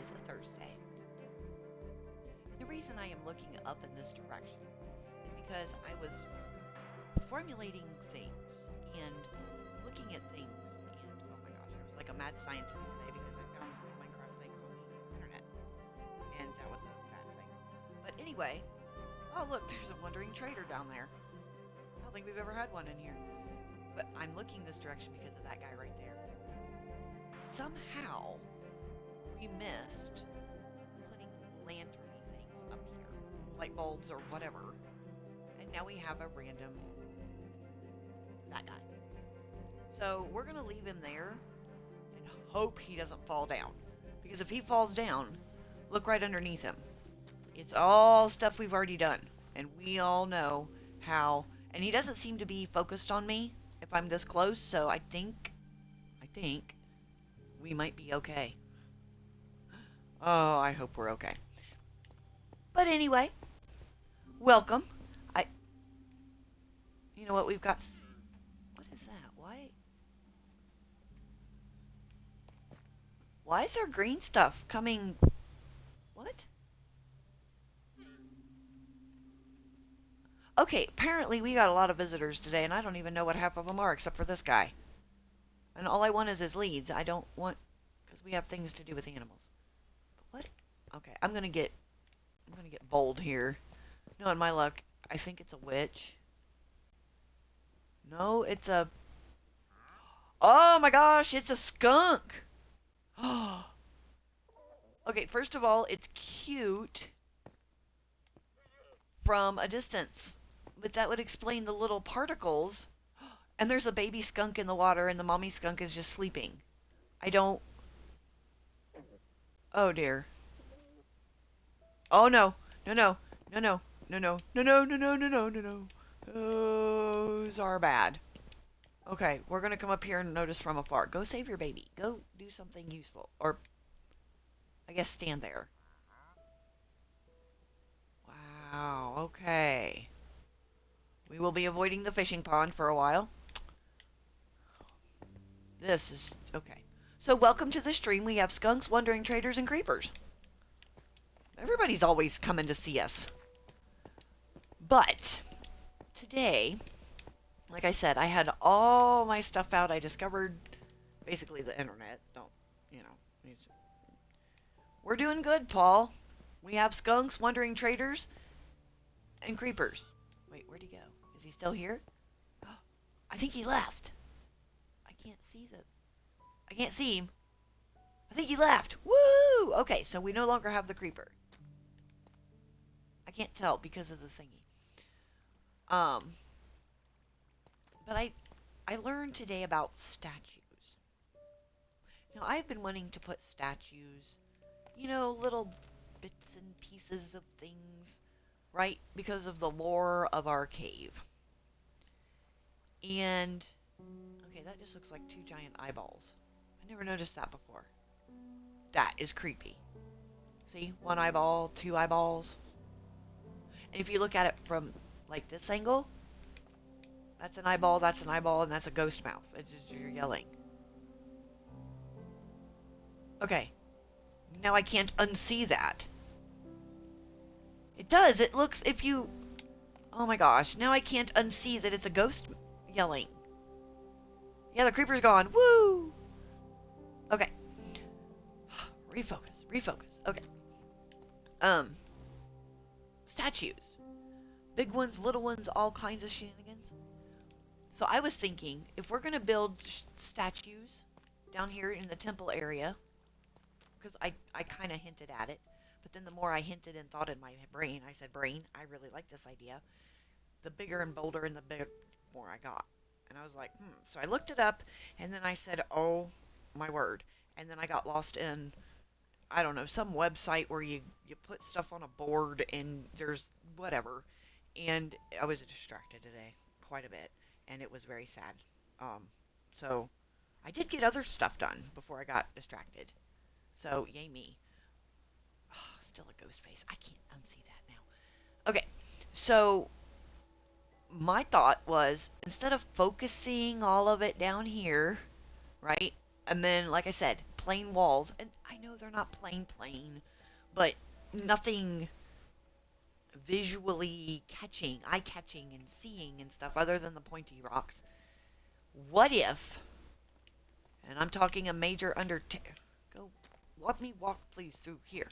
is a Thursday. And the reason I am looking up in this direction is because I was formulating things and looking at things, and oh my gosh, I was like a mad scientist today because I found Minecraft things on the internet, and that was a bad thing. But anyway, oh look, there's a wandering trader down there. I don't think we've ever had one in here. But I'm looking this direction because of that guy right there. Somehow, we missed putting lanterny things up here. Light bulbs or whatever. And now we have a random that guy. So we're going to leave him there and hope he doesn't fall down. Because if he falls down, look right underneath him. It's all stuff we've already done. And we all know how. And he doesn't seem to be focused on me if I'm this close, so I think we might be okay. Oh, I hope we're okay. But anyway, welcome. You know what, we've got, what is that? Why is there green stuff coming, what? Okay, apparently we got a lot of visitors today, and I don't even know what half of them are except for this guy. And all I want is his leads. I don't want, because we have things to do with animals. But what? Okay, I'm gonna get bold here. Knowing my luck, I think it's a witch. No, it's a. Oh my gosh, it's a skunk. Okay, first of all, it's cute from a distance, but that would explain the little particles. And there's a baby skunk in the water, and the mommy skunk is just sleeping. I don't. Oh dear. Oh no. No, no. No, no. No, no. No, no, no, no, no, no, no, no. Those are bad. Okay, we're going to come up here and notice from afar. Go save your baby. Go do something useful. Or, I guess, stand there. Wow, okay. We will be avoiding the fishing pond for a while. This is, okay. So welcome to the stream. We have skunks, wandering traders, and creepers. Everybody's always coming to see us. But, today, like I said, I had all my stuff out. I discovered, basically, the internet. Don't, you know. We're doing good, Paul. We have skunks, wandering traders, and creepers. Wait, where'd he go? Is he still here? I think he left. I can't see him. I think he left. Woo! Okay, so we no longer have the creeper. I can't tell because of the thingy. But I learned today about statues. Now, I've been wanting to put statues, you know, little bits and pieces of things, right? Because of the lore of our cave. And, okay, that just looks like two giant eyeballs. I never noticed that before. That is creepy. See? One eyeball, two eyeballs. And if you look at it from, like, this angle, that's an eyeball, and that's a ghost mouth. It's just, you're yelling. Okay. Now I can't unsee that. It does. It looks, if you... Oh my gosh. Now I can't unsee that it's a ghost yelling. Yeah, the creeper's gone. Woo! Okay. Refocus. Okay. Statues. Big ones, little ones, all kinds of shenanigans. So I was thinking, if we're going to build statues down here in the temple area, because I kind of hinted at it, but then the more I hinted and thought in my brain, I said, brain, I really like this idea. The bigger and bolder and the more I got. And I was like, So I looked it up, and then I said, oh, my word. And then I got lost in, I don't know, some website where you put stuff on a board and there's whatever. And I was distracted today quite a bit, and it was very sad. So I did get other stuff done before I got distracted. So, yay me. Oh, still a ghost face. I can't unsee that now. Okay, so my thought was, instead of focusing all of it down here, right, and then, like I said, plain walls, and I know they're not plain, but nothing visually catching, eye-catching and seeing and stuff other than the pointy rocks. What if, and I'm talking a major undertaking, go, let me walk please through here.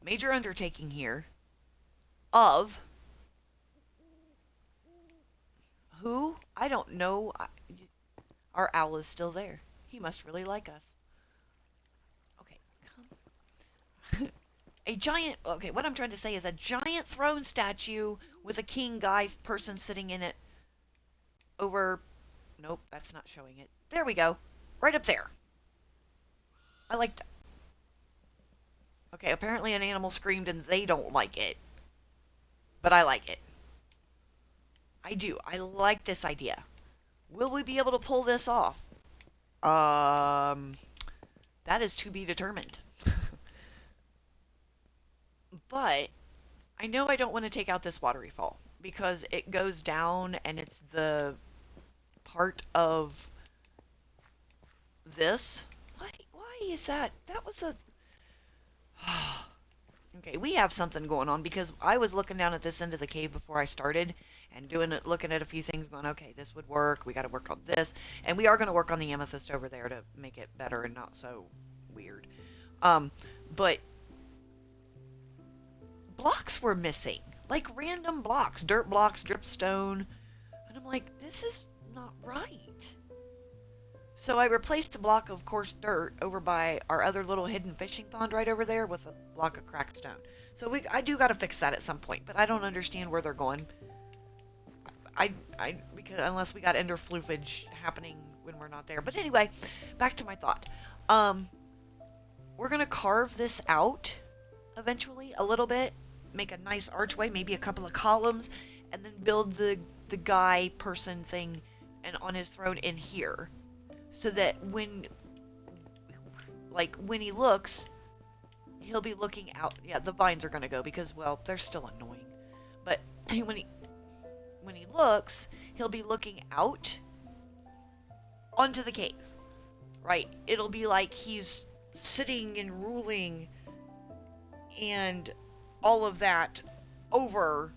Major undertaking here of who? I don't know. Our owl is still there. He must really like us. Okay, come. A giant, okay, what I'm trying to say is a giant throne statue with a king guy person sitting in it over, nope, that's not showing it. There we go. Right up there. I like that. Okay, apparently an animal screamed and they don't like it. But I like it. I do. I like this idea. Will we be able to pull this off? That is to be determined. But I know I don't want to take out this watery fall because it goes down and it's the part of this. Why is that? That was a... Okay, we have something going on because I was looking down at this end of the cave before I started and looking at a few things going, okay, this would work. We got to work on this. And we are going to work on the amethyst over there to make it better and not so weird. But blocks were missing. Like random blocks. Dirt blocks, dripstone. And I'm like, this is not right. So I replaced a block of coarse dirt over by our other little hidden fishing pond right over there with a block of cracked stone. So I do got to fix that at some point, but I don't understand where they're going. Because unless we got ender floofage happening when we're not there. But anyway, back to my thought. We're going to carve this out eventually a little bit, make a nice archway, maybe a couple of columns, and then build the guy person thing and on his throne in here. So that when he looks, he'll be looking out. Yeah, the vines are going to go because, well, they're still annoying. But when he looks, he'll be looking out onto the cave. Right? It'll be like he's sitting and ruling and all of that over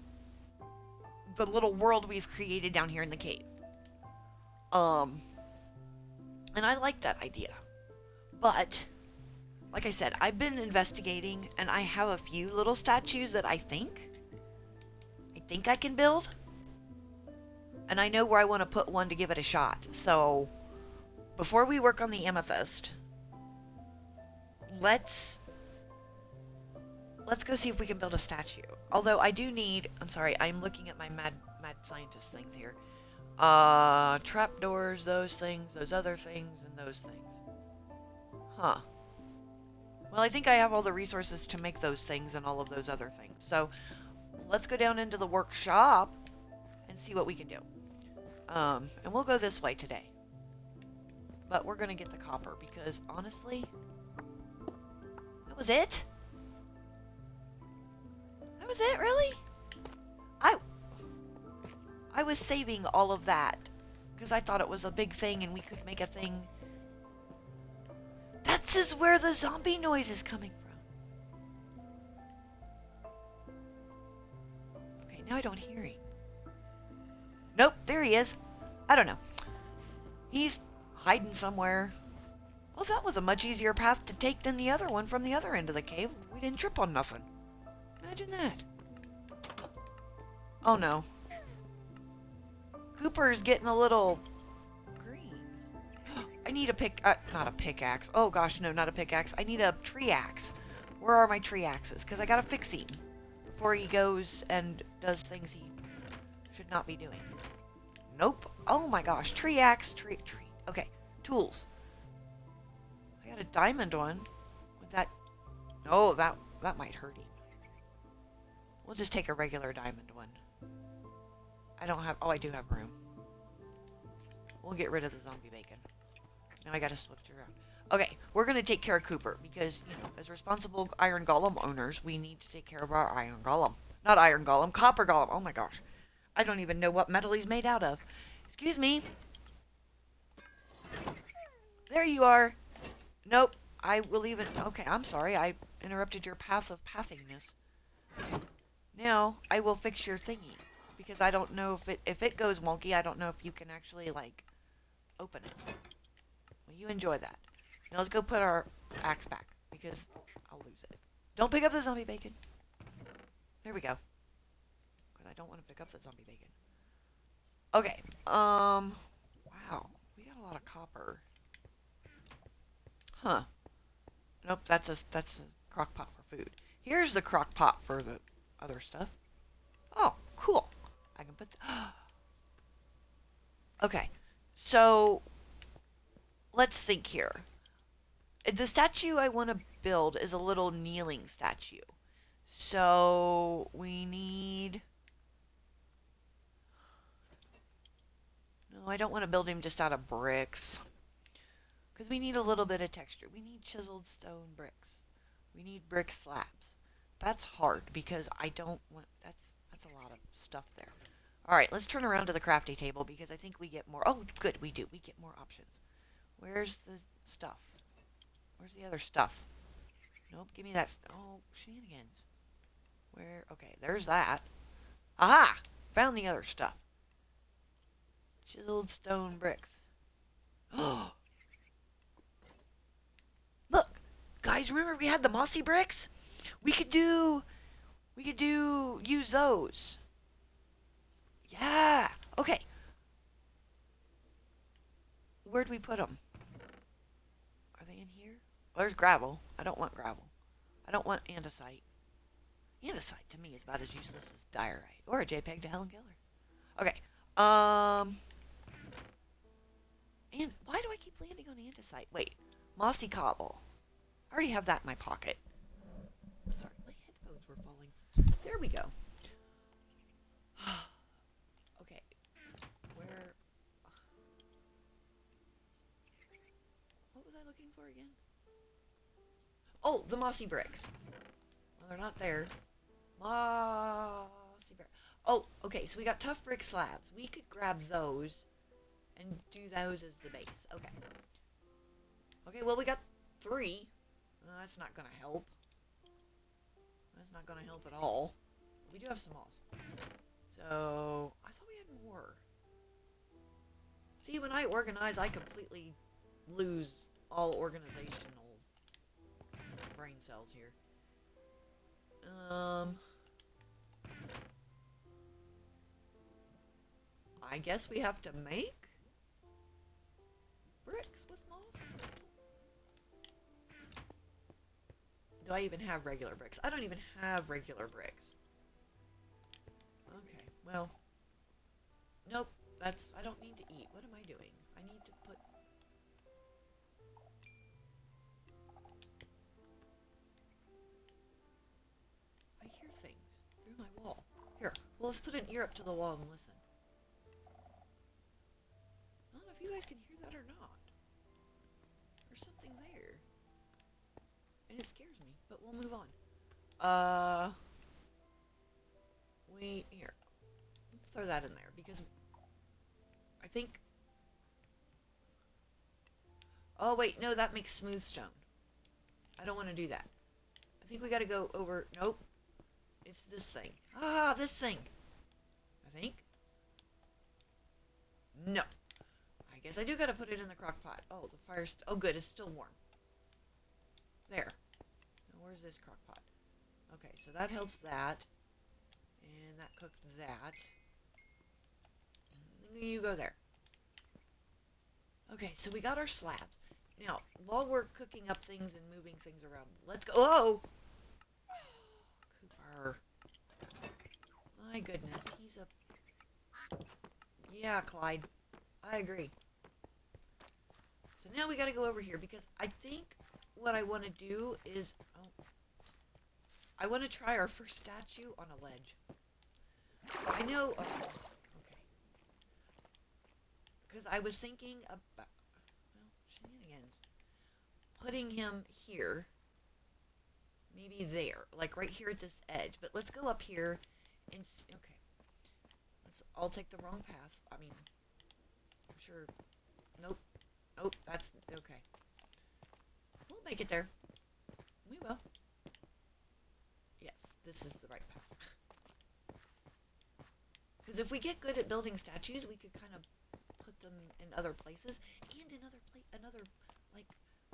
the little world we've created down here in the cave. And I like that idea. But, like I said, I've been investigating, and I have a few little statues that I think I can build. And I know where I want to put one to give it a shot. So, before we work on the amethyst, let's go see if we can build a statue. Although I do need, I'm sorry, I'm looking at my mad scientist things here. Trapdoors, those things, those other things, and those things. Huh. Well, I think I have all the resources to make those things and all of those other things. So, let's go down into the workshop and see what we can do. And we'll go this way today. But we're going to get the copper because, honestly, that was it? That was it, really? I was saving all of that because I thought it was a big thing and we could make a thing. That's where the zombie noise is coming from. Okay, now I don't hear him. Nope, there he is. I don't know. He's hiding somewhere. Well, that was a much easier path to take than the other one from the other end of the cave. We didn't trip on nothing. Imagine that. Oh no. Cooper's getting a little green. I need a not a pickaxe. Oh gosh, no, not a pickaxe. I need a tree axe. Where are my tree axes? Because I gotta fix him before he goes and does things he should not be doing. Nope. Oh my gosh, tree axe, tree. Okay, tools. I got a diamond one. With that, no, that might hurt him. We'll just take a regular diamond one. I don't have... Oh, I do have room. We'll get rid of the zombie bacon. Now I gotta switch around. Okay, we're gonna take care of Cooper because, you know, as responsible iron golem owners, we need to take care of our iron golem. Not iron golem, copper golem. Oh my gosh. I don't even know what metal he's made out of. Excuse me. There you are. Nope. I will even... Okay, I'm sorry. I interrupted your path of pathingness. Now, I will fix your thingy. Because I don't know if it goes wonky, I don't know if you can actually, like, open it. Well, you enjoy that. Now let's go put our axe back. Because I'll lose it. Don't pick up the zombie bacon. There we go. Because I don't want to pick up the zombie bacon. Okay. Wow. We got a lot of copper. Huh. Nope, that's a crock pot for food. Here's the crock pot for the other stuff. Oh, cool. I can put Okay. So let's think here. The statue I want to build is a little kneeling statue. So we need... No, I don't want to build him just out of bricks. Because we need a little bit of texture. We need chiseled stone bricks. We need brick slabs. That's hard because I don't want... That's a lot of stuff there. Alright, let's turn around to the crafty table because I think we get more... Oh, good, we do. We get more options. Where's the stuff? Where's the other stuff? Nope, give me that... Oh, shenanigans. Where... Okay, there's that. Aha! Found the other stuff. Chiseled stone bricks. Oh! Look! Guys, remember we had the mossy bricks? We could use those. Yeah! Okay. Where'd we put them? Are they in here? Well, there's gravel. I don't want gravel. I don't want andesite. Andesite to me is about as useless as diorite. Or a JPEG to Helen Keller. Okay. And why do I keep landing on andesite? Wait. Mossy cobble. I already have that in my pocket. Sorry, my headphones were falling. There we go. Okay. Where... What was I looking for again? Oh, the mossy bricks. Well, they're not there. Mossy brick. Oh, okay, so we got tough brick slabs. We could grab those and do those as the base. Okay. Okay, well, we got 3. That's not gonna help. That's not gonna help at all. We do have some moss. So, I thought we had more. See, when I organize, I completely lose all organizational brain cells here. I guess we have to make bricks with moss? Do I even have regular bricks? I don't even have regular bricks. Okay, well. Nope, I don't need to eat. What am I doing? I need to put... I hear things through my wall. Here, well, let's put an ear up to the wall and listen. I don't know if you guys can hear that or not. There's something there. And it scares me, but we'll move on. Wait, here. Let's throw that in there, because I think... Oh, wait, no, that makes smooth stone. I don't want to do that. I think we gotta go over... Nope. It's this thing. Ah, this thing. I think. No. I guess I do gotta put it in the crock pot. Oh, the fire's... Oh, good, it's still warm. There. Now, where's this crock pot? Okay, so that helps that. And that cooked that. And you go there. Okay, so we got our slabs. Now, while we're cooking up things and moving things around, let's go... Oh! Cooper. My goodness, he's a... Yeah, Clyde. I agree. So now we gotta go over here, because I think what I want to do is... Oh, I want to try our first statue on a ledge. I know... Oh, okay. Because I was thinking about... Well, shenanigans. Putting him here. Maybe there. Like right here at this edge. But let's go up here and... Okay. I'll take the wrong path. I mean... I'm sure... Nope. Nope. That's... Okay. A little make it there. We will. Yes, this is the right path. Because if we get good at building statues, we could kind of put them in other places and in another, like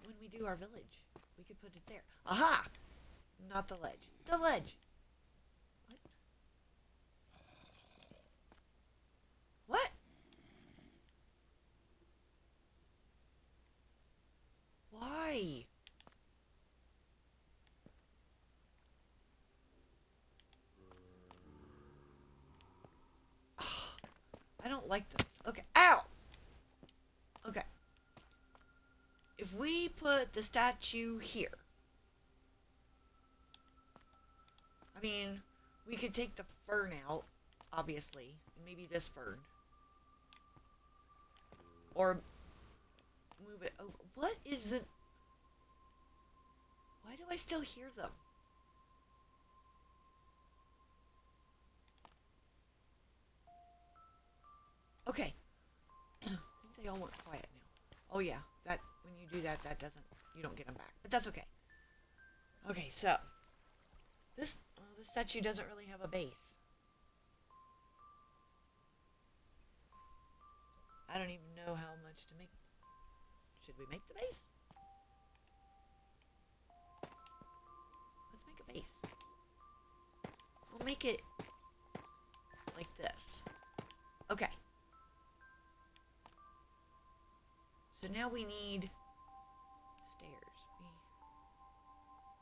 when we do our village, we could put it there. Aha! Not the ledge. The ledge. What? Why? I don't like those. Okay. Ow! Okay. If we put the statue here. I mean, we could take the fern out, obviously. Maybe this fern. Or move it over. What is the... Why do I still hear them? Okay. I think they all went quiet now. Oh yeah, that when you do that, you don't get them back. But that's okay. Okay, so this statue doesn't really have a base. I don't even know how much to make. Should we make the base? Let's make a base. We'll make it like this. Okay. So now we need stairs.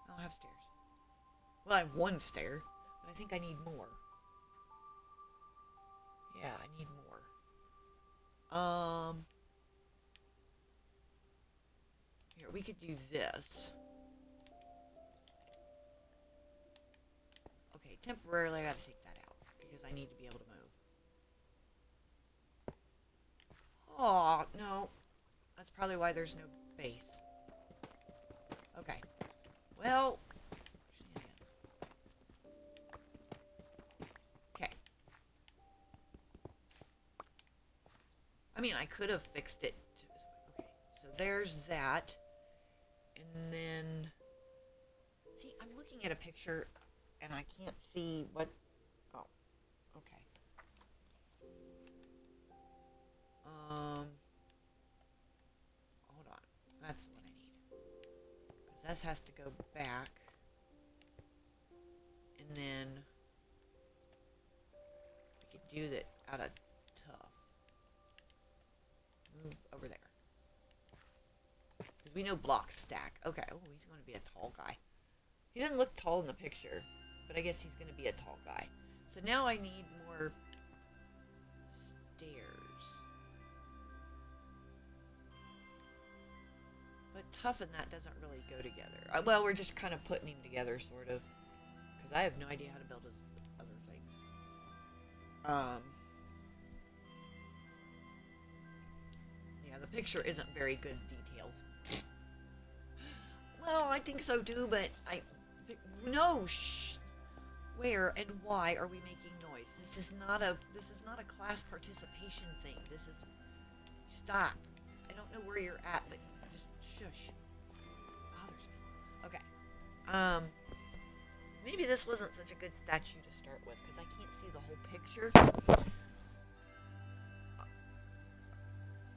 I don't have stairs. Well, I have one stair, but I think I need more. Yeah, I need more. Here, we could do this. Okay, temporarily I gotta take that out, because I need to be able to move. Oh, no. That's probably why there's no base. Okay. Well... Okay. I mean, I could have fixed it. Okay, so there's that. And then... See, I'm looking at a picture, and I can't see what... Oh, okay. Hold on. That's what I need. Because this has to go back. And then... we could do that out of tough. Move over there. Because we know blocks stack. Okay. Oh, he's going to be a tall guy. He doesn't look tall in the picture, but I guess he's going to be a tall guy. So now I need more stairs. But tough and that doesn't really go together. Well, we're just kind of putting him together, sort of. Because I have no idea how to build his other things. Yeah, the picture isn't very good details. Well, I think so too, but no, shh. Where and why are we making noise? This is not a class participation thing. This is... Stop. I don't know where you're at, but just shush. Bothers me. Okay. Maybe this wasn't such a good statue to start with, because I can't see the whole picture.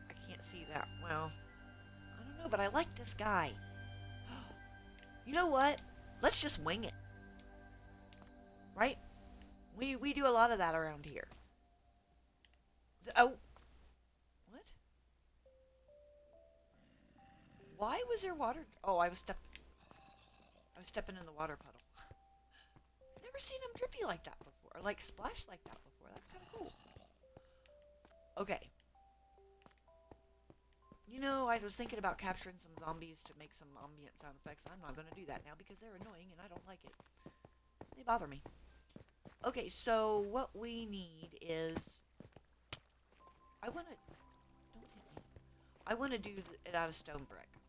I can't see that. Well, I don't know, but I like this guy. You know what? Let's just wing it. Right? We do a lot of that around here. Oh. What? Why was there water? Oh, I was stepping in the water puddle. I've never seen him drippy like that before. Or like splash like that before. That's kind of cool. Okay. You know, I was thinking about capturing some zombies to make some ambient sound effects. I'm not going to do that now because they're annoying and I don't like it. They bother me. Okay, so what we need is... I want to... Don't hit me. I want to do it out of stone brick.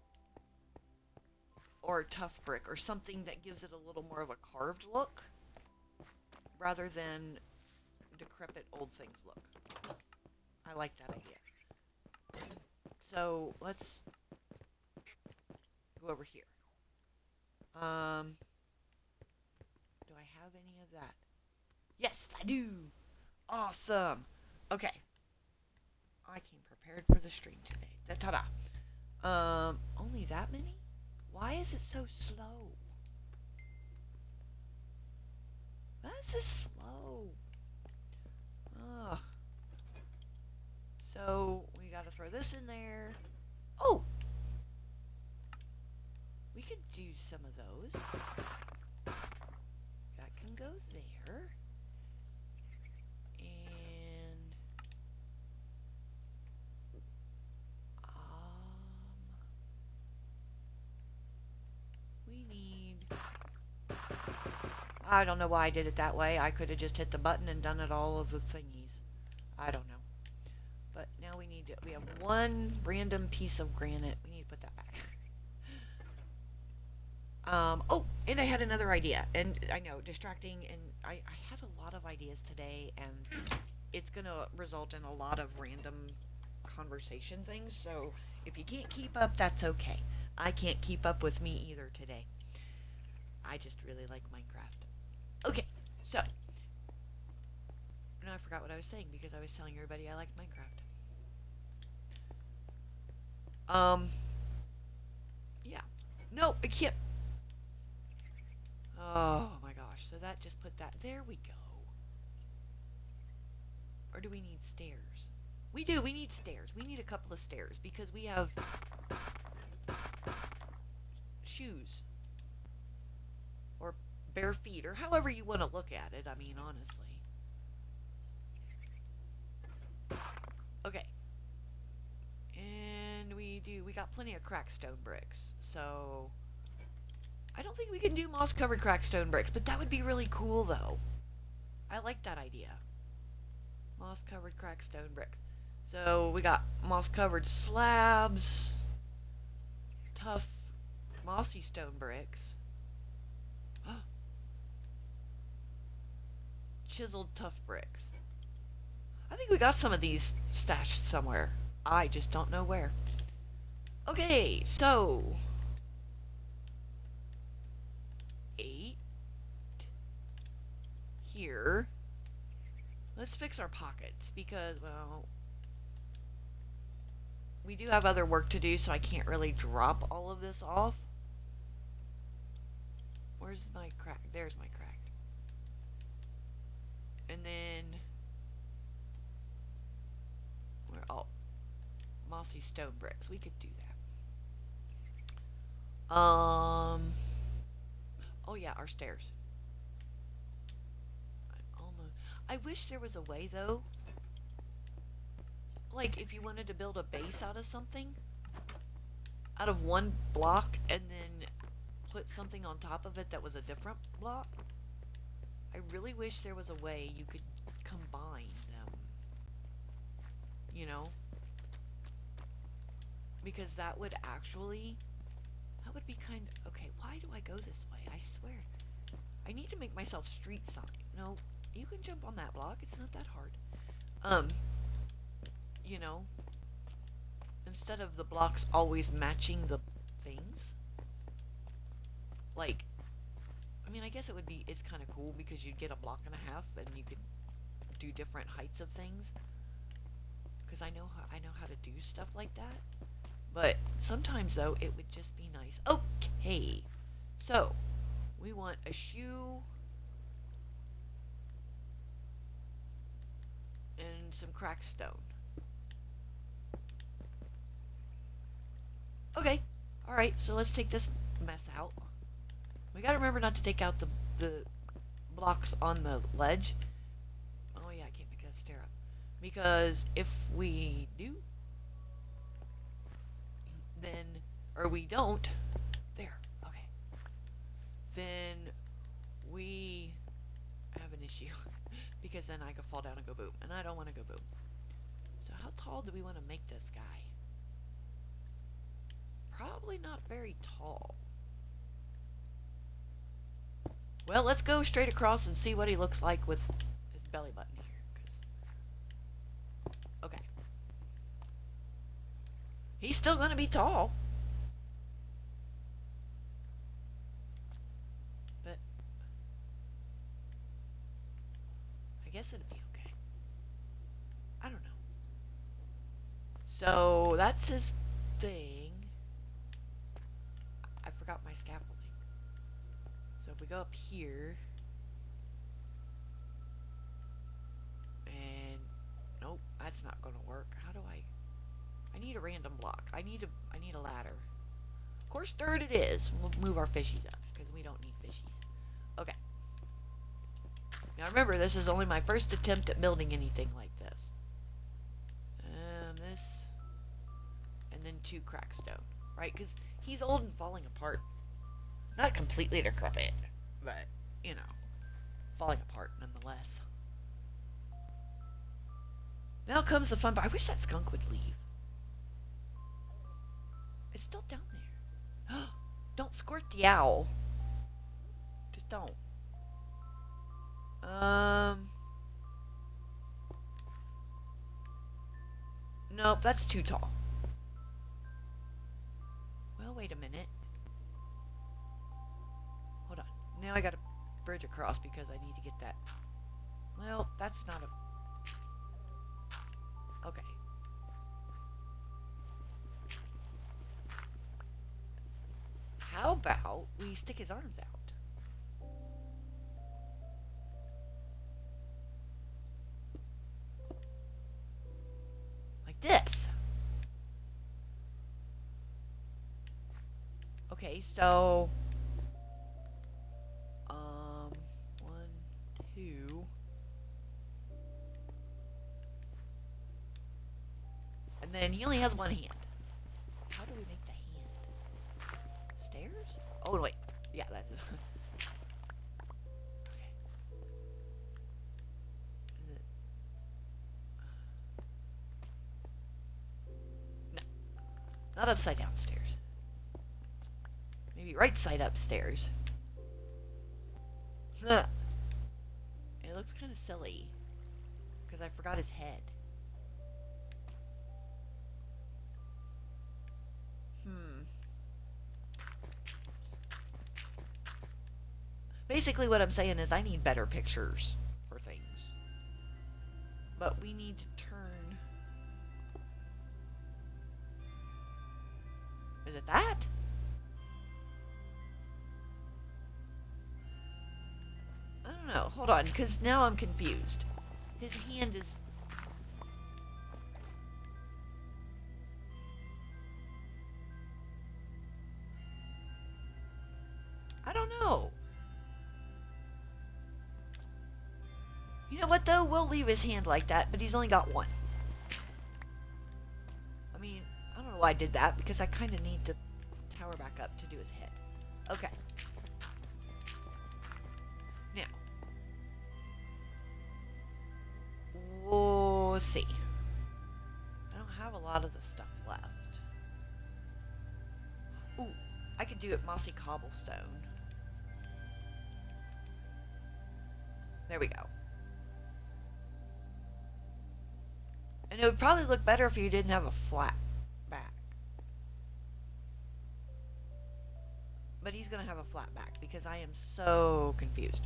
Or tough brick, or something that gives it a little more of a carved look. Rather than decrepit old things look. I like that idea. So, let's go over here. Um, do I have any of that? Yes, I do. Awesome. Okay. I came prepared for the stream today. Ta-da. Only that many? Why is it so slow? This is slow. Ugh. So, we gotta throw this in there. Oh! We could do some of those. That can go there. And... we need... I don't know why I did it that way. I could have just hit the button and done it all of the thingies. I don't know. But now we need to... we have one random piece of granite. We need to put that back. Oh, and I had another idea. And I know, distracting, and I had a lot of ideas today, and it's going to result in a lot of random conversation things. So if you can't keep up, that's okay. I can't keep up with me either today. I just really like Minecraft. Okay, so now I forgot what I was saying because I was telling everybody I liked Minecraft. Yeah. No, I can't. Oh my gosh, so that just put that, there we go. Or do we need stairs? We do, we need stairs. We need a couple of stairs because we have shoes. Or bare feet, or however you want to look at it, I mean, honestly. Okay. And we got plenty of cracked stone bricks, so... I don't think we can do moss-covered cracked stone bricks, but that would be really cool, though. I like that idea. Moss-covered cracked stone bricks. So, we got moss-covered slabs, tough, mossy stone bricks, chiseled tough bricks. I think we got some of these stashed somewhere. I just don't know where. Okay, so 8 here. Let's fix our pockets because, well, we do have other work to do, so I can't really drop all of this off. Where's my crack? There's my crack. And then we're all mossy stone bricks. We could do that. Oh yeah, our stairs. I wish there was a way though. Like if you wanted to build a base out of something, out of one block, and then put something on top of it that was a different block. I really wish there was a way you could combine them. You know? Because that would actually... that would be kind of... okay, why do I go this way? I swear. I need to make myself street sign. No, you can jump on that block. It's not that hard. You know? Instead of the blocks always matching the things. Like... I mean, I guess it would be... it's kind of cool because you'd get a block and a half and you could do different heights of things. Because I know how to do stuff like that. But sometimes, though, it would just be nice. Okay. So, we want a shoe. And some cracked stone. Okay. Alright, so let's take this mess out. We gotta remember not to take out the blocks on the ledge. Oh yeah, I can't make that stair up. Because if we do, then, or we don't, there, okay. Then we have an issue. Because then I could fall down and go boom. And I don't want to go boom. So how tall do we want to make this guy? Probably not very tall. Well, let's go straight across and see what he looks like with his belly button here. Okay. He's still going to be tall. guess it'd be okay. I don't know. So that's his thing. I forgot my scaffolding. So if we go up here, and nope, that's not going to work. How do I? I need a random block. I need a ladder. Of course, dirt it is. We'll move our fishies up because we don't need fishies. Okay. Now remember, this is only my first attempt at building anything like this. This, and then 2 crack stone, right? Because he's old and falling apart. Not completely decrepit, but, you know, falling apart nonetheless. Now comes the fun part. I wish that skunk would leave. It's still down there. Don't squirt the owl. Just don't. Nope, that's too tall. Well, wait a minute. Hold on. Now I gotta bridge across because I need to get that. Well, that's not a... Okay. How about we stick his arms out? Like this. Okay, so... 1, 2... And then he only has one hand. How do we make the hand? Stairs? Oh, wait. Yeah, that's... Okay. No. Not upside down stairs. Maybe right side upstairs. It looks kind of silly. Because I forgot his head. Basically what I'm saying is I need better pictures for things. But we need to turn... Is it that? I don't know. Hold on, because now I'm confused. His hand is... I don't know. You know what, though? We'll leave his hand like that, but he's only got one. I mean, I don't know why I did that, because I kind of need the tower back up to do his head. Okay. Now. We'll see. I don't have a lot of the stuff left. Ooh, I could do it mossy cobblestone. There we go. And it would probably look better if you didn't have a flat back. But he's going to have a flat back because I am so confused.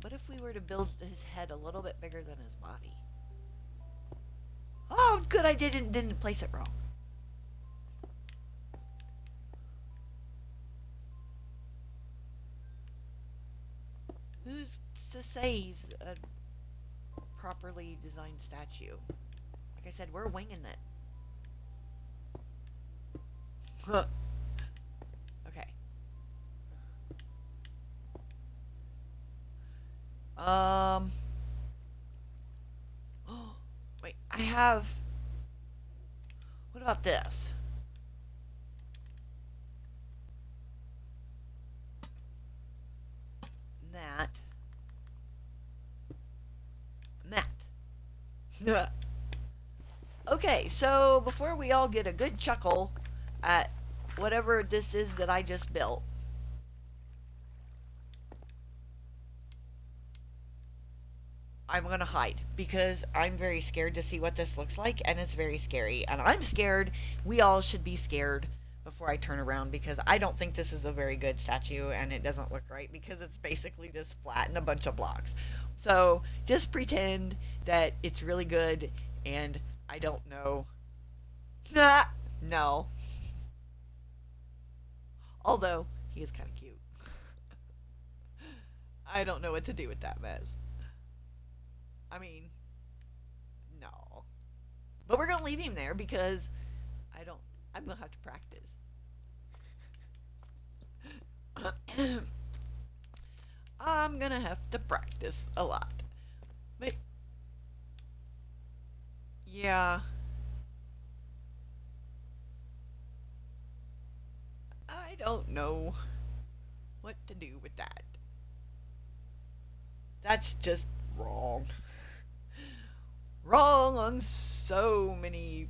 What if we were to build his head a little bit bigger than his body? Oh, good, I didn't place it wrong. Who's to say he's a properly designed statue? Like I said, we're winging it. Okay. Wait, I have... What about this? That. And that. Okay, so before we all get a good chuckle at whatever this is that I just built, I'm gonna hide because I'm very scared to see what this looks like, and it's very scary, and I'm scared. We all should be scared before I turn around because I don't think this is a very good statue and it doesn't look right because it's basically just flat and a bunch of blocks. So just pretend that it's really good and I don't know. Nah, no. Although he is kind of cute. I don't know what to do with that mess. I mean, no. But we're going to leave him there because I don't, I'm going to have to practice. I'm going to have to practice a lot. But, yeah, I don't know what to do with that. That's just wrong. Wrong on so many.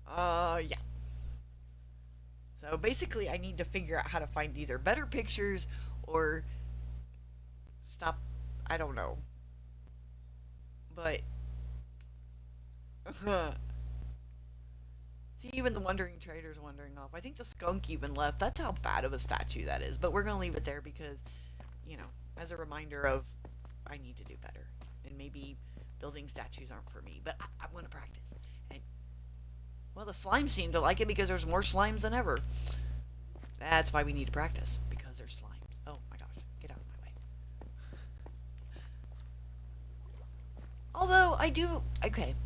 Yeah. So basically, I need to figure out how to find either better pictures or stop. I don't know. But. See, even the Wandering Trader's wandering off. I think the skunk even left. That's how bad of a statue that is. But we're going to leave it there because, as a reminder of I need to do better. And maybe building statues aren't for me. But I'm going to practice. And, well, the slimes seem to like it because there's more slimes than ever. That's why we need to practice. Because there's slimes. Oh, my gosh. Get out of my way. Although, I do... Okay.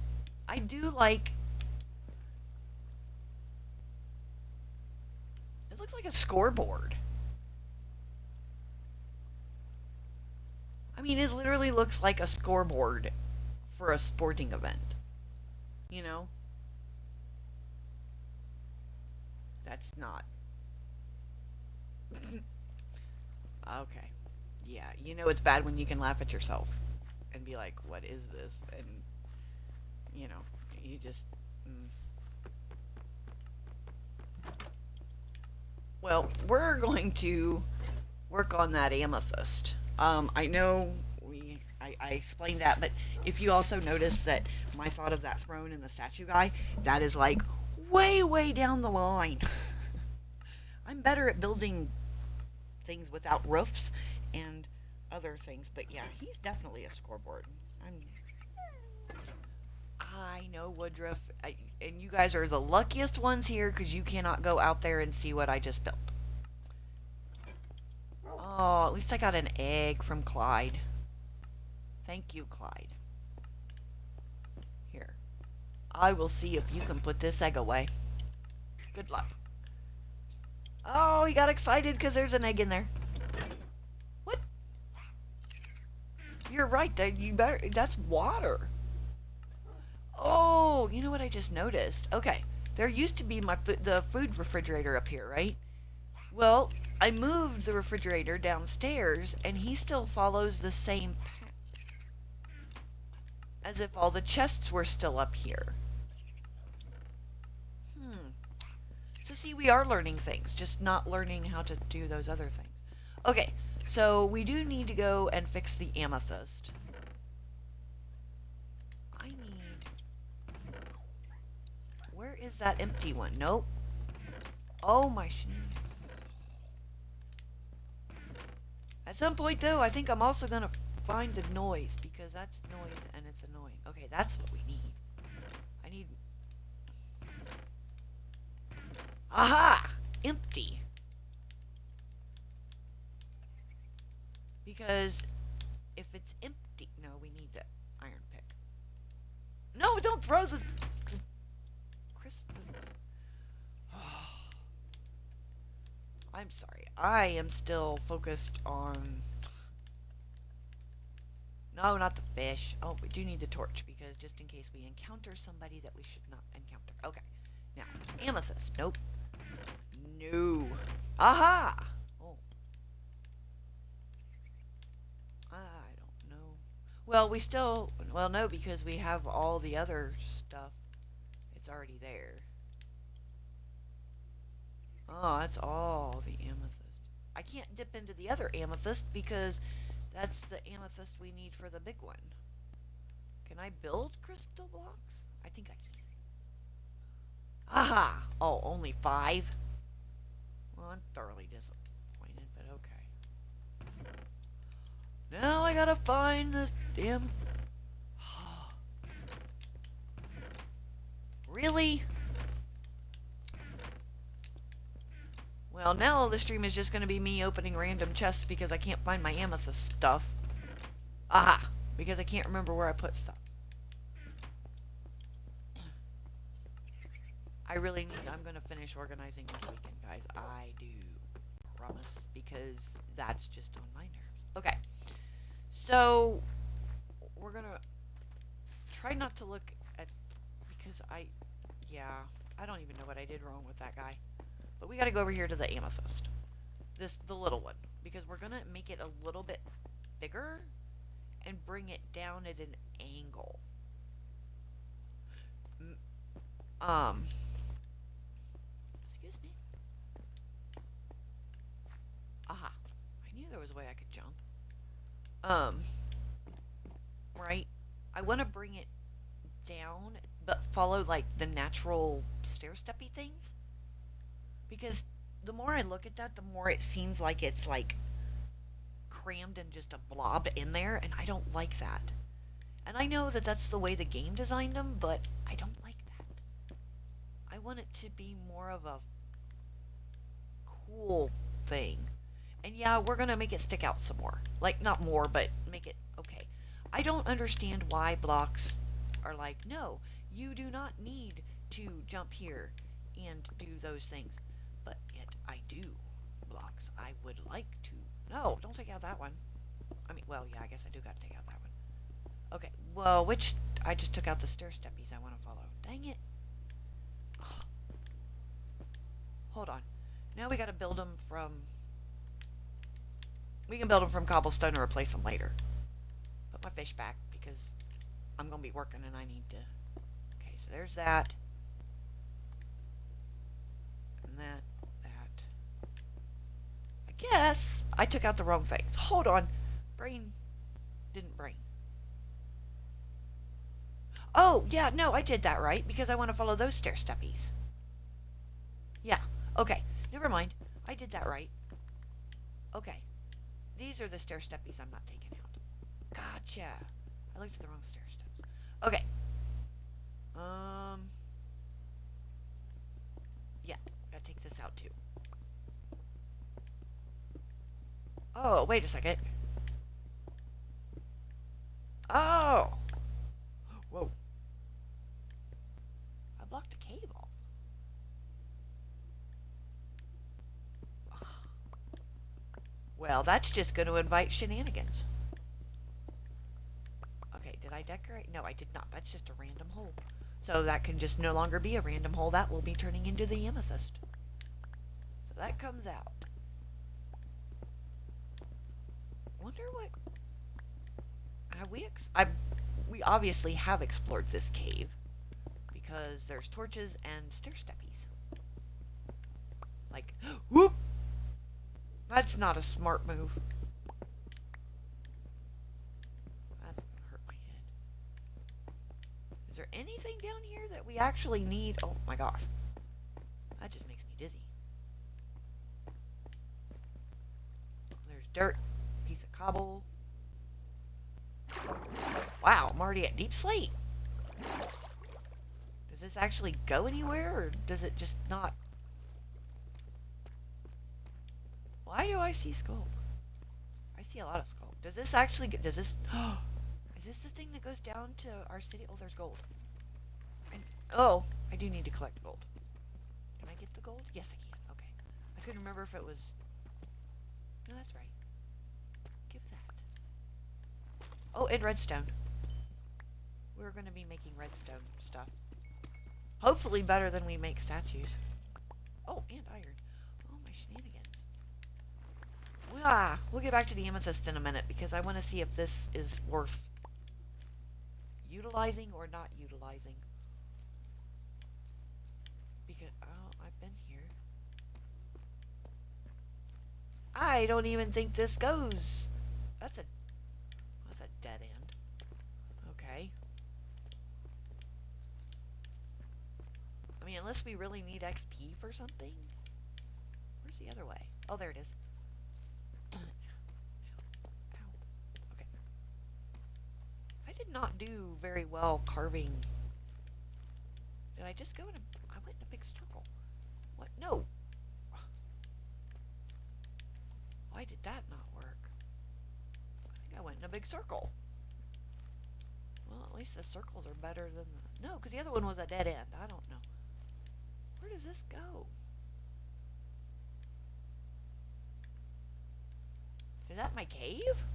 I do like... It looks like a scoreboard. I mean, it literally looks like a scoreboard for a sporting event. You know? That's not. Okay. Yeah, it's bad when you can laugh at yourself and be like, what is this? And, you just. Well, we're going to work on that amethyst. I know I explained that, but if you also notice that my thought of that throne and the statue guy, that is like way, way down the line. I'm better at building things without roofs and other things, but yeah, he's definitely a scoreboard. I know, Woodruff, and you guys are the luckiest ones here because you cannot go out there and see what I just built. Oh, at least I got an egg from Clyde. Thank you, Clyde. Here. I will see if you can put this egg away. Good luck. Oh, he got excited because there's an egg in there. What? You're right. That's water. Oh, you know what I just noticed? Okay. There used to be the food refrigerator up here, right? Well, I moved the refrigerator downstairs, and he still follows the same path. As if all the chests were still up here. So see, we are learning things, just not learning how to do those other things. Okay, so we do need to go and fix the amethyst. Where is that empty one? Nope. Oh, my shenanigans. At some point, though, I think I'm also going to find the noise, because that's noise and it's annoying. Okay, that's what we need. I need... Aha! Empty. Because if it's empty... No, we need the iron pick. No, don't throw the crystal. I'm sorry. I am still focused on... No, not the fish. Oh, we do need the torch, because just in case we encounter somebody that we should not encounter. Okay. Now, amethyst. Nope. No. Aha! Oh. I don't know. Well, we still... Well, no, because we have all the other stuff. It's already there. Oh, that's all the amethyst. I can't dip into the other amethyst because that's the amethyst we need for the big one. Can I build crystal blocks? I think I can. Aha! Oh, only 5? Well, I'm thoroughly disappointed, but okay. Now I gotta find the damn... Really? Well, now the stream is just gonna be me opening random chests because I can't find my amethyst stuff. Aha! Because I can't remember where I put stuff. I'm gonna finish organizing this weekend, guys. I do promise, because that's just on my nerves. Okay, so we're gonna try not to look at, because yeah, I don't even know what I did wrong with that guy. But we gotta go over here to the amethyst. The little one, because we're gonna make it a little bit bigger and bring it down at an angle. Excuse me. Aha. I knew there was a way I could jump. Right? I want to bring it down, but follow, like, the natural stair-steppy things. Because the more I look at that, the more it seems like it's, like, crammed and just a blob in there, and I don't like that. And I know that that's the way the game designed them, but I don't like that. I want it to be more of a cool thing. And yeah, we're going to make it stick out some more. Like, not more, but make it okay. I don't understand why blocks are like, no, you do not need to jump here and do those things. But yet I do. Blocks, I would like to. No, don't take out that one. I mean, well, yeah, I guess I do got to take out that one. Okay, well, I just took out the stair steppies I want to follow. Dang it. Ugh. Hold on. Now we got to build them from... We can build them from cobblestone or replace them later. Put my fish back because I'm going to be working and I need to... Okay, so there's that. And that. I guess I took out the wrong things. Hold on. Brain didn't brain. Oh, yeah, no, I did that right because I want to follow those stair steppies. Yeah, okay. Never mind. I did that right. Okay. These are the stair steppies I'm not taking out. Gotcha. I looked at the wrong stair steps. Okay. Yeah, gotta take this out too. Oh, wait a second. Oh! Whoa. I blocked a cable. Well, that's just going to invite shenanigans. Okay, did I decorate? No, I did not. That's just a random hole. So that can just no longer be a random hole. That will be turning into the amethyst. So that comes out. Wonder what... Have we obviously have explored this cave. Because there's torches and stair steppies. Like, whoop! That's not a smart move. That's gonna hurt my head. Is there anything down here that we actually need? Oh my gosh. That just makes me dizzy. There's dirt. Piece of cobble. Wow, I'm already at deep slate. Does this actually go anywhere, or does it just not? Why do I see sculk? I see a lot of sculk. Does this actually get... Does this... Is this the thing that goes down to our city? Oh, there's gold. And, oh, I do need to collect gold. Can I get the gold? Yes, I can. Okay. I couldn't remember if it was... No, that's right. Give that. Oh, and redstone. We're going to be making redstone stuff. Hopefully better than we make statues. Oh, and iron. Oh, my shenanigans. We'll get back to the amethyst in a minute because I want to see if this is worth utilizing or not utilizing. Because, oh, I've been here. I don't even think this goes. That's a dead end. Okay. I mean, unless we really need XP for something. Where's the other way? Oh, there it is. Ow. Okay. I did not do very well carving. Did I just go in a... I went in a big circle. What? No. Why did that not work? I think I went in a big circle. Well, at least the circles are better than the... No, because the other one was a dead end. I don't know. Where does this go? Is that my cave?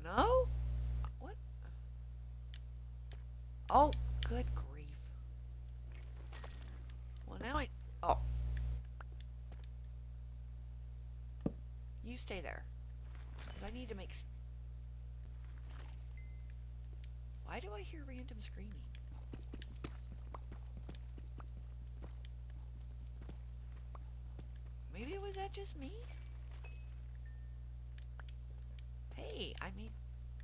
No? What? Oh, good grief. Well, now I... Oh. You stay there. Because I need to make... Why do I hear random screaming? Maybe was that just me? Hey, I made...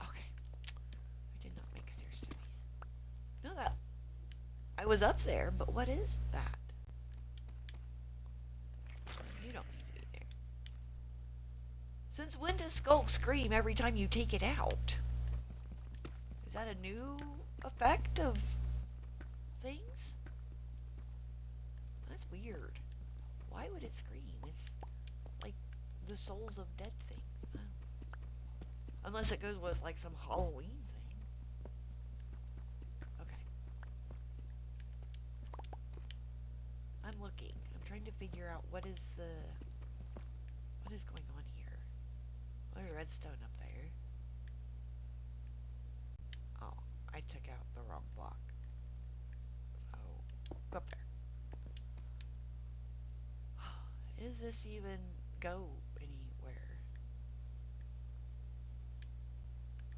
Okay. I did not make stairs to these. No, that... I was up there, but what is that? You don't need to be there. Since when does Skulk scream every time you take it out? Is that a new effect of things? That's weird. Why would it scream? It's like the souls of dead things. Unless it goes with like some Halloween thing. Okay. I'm looking. I'm trying to figure out what is going on here. There's redstone up there. Oh, I took out the wrong block. So, go up there. Is this even go anywhere?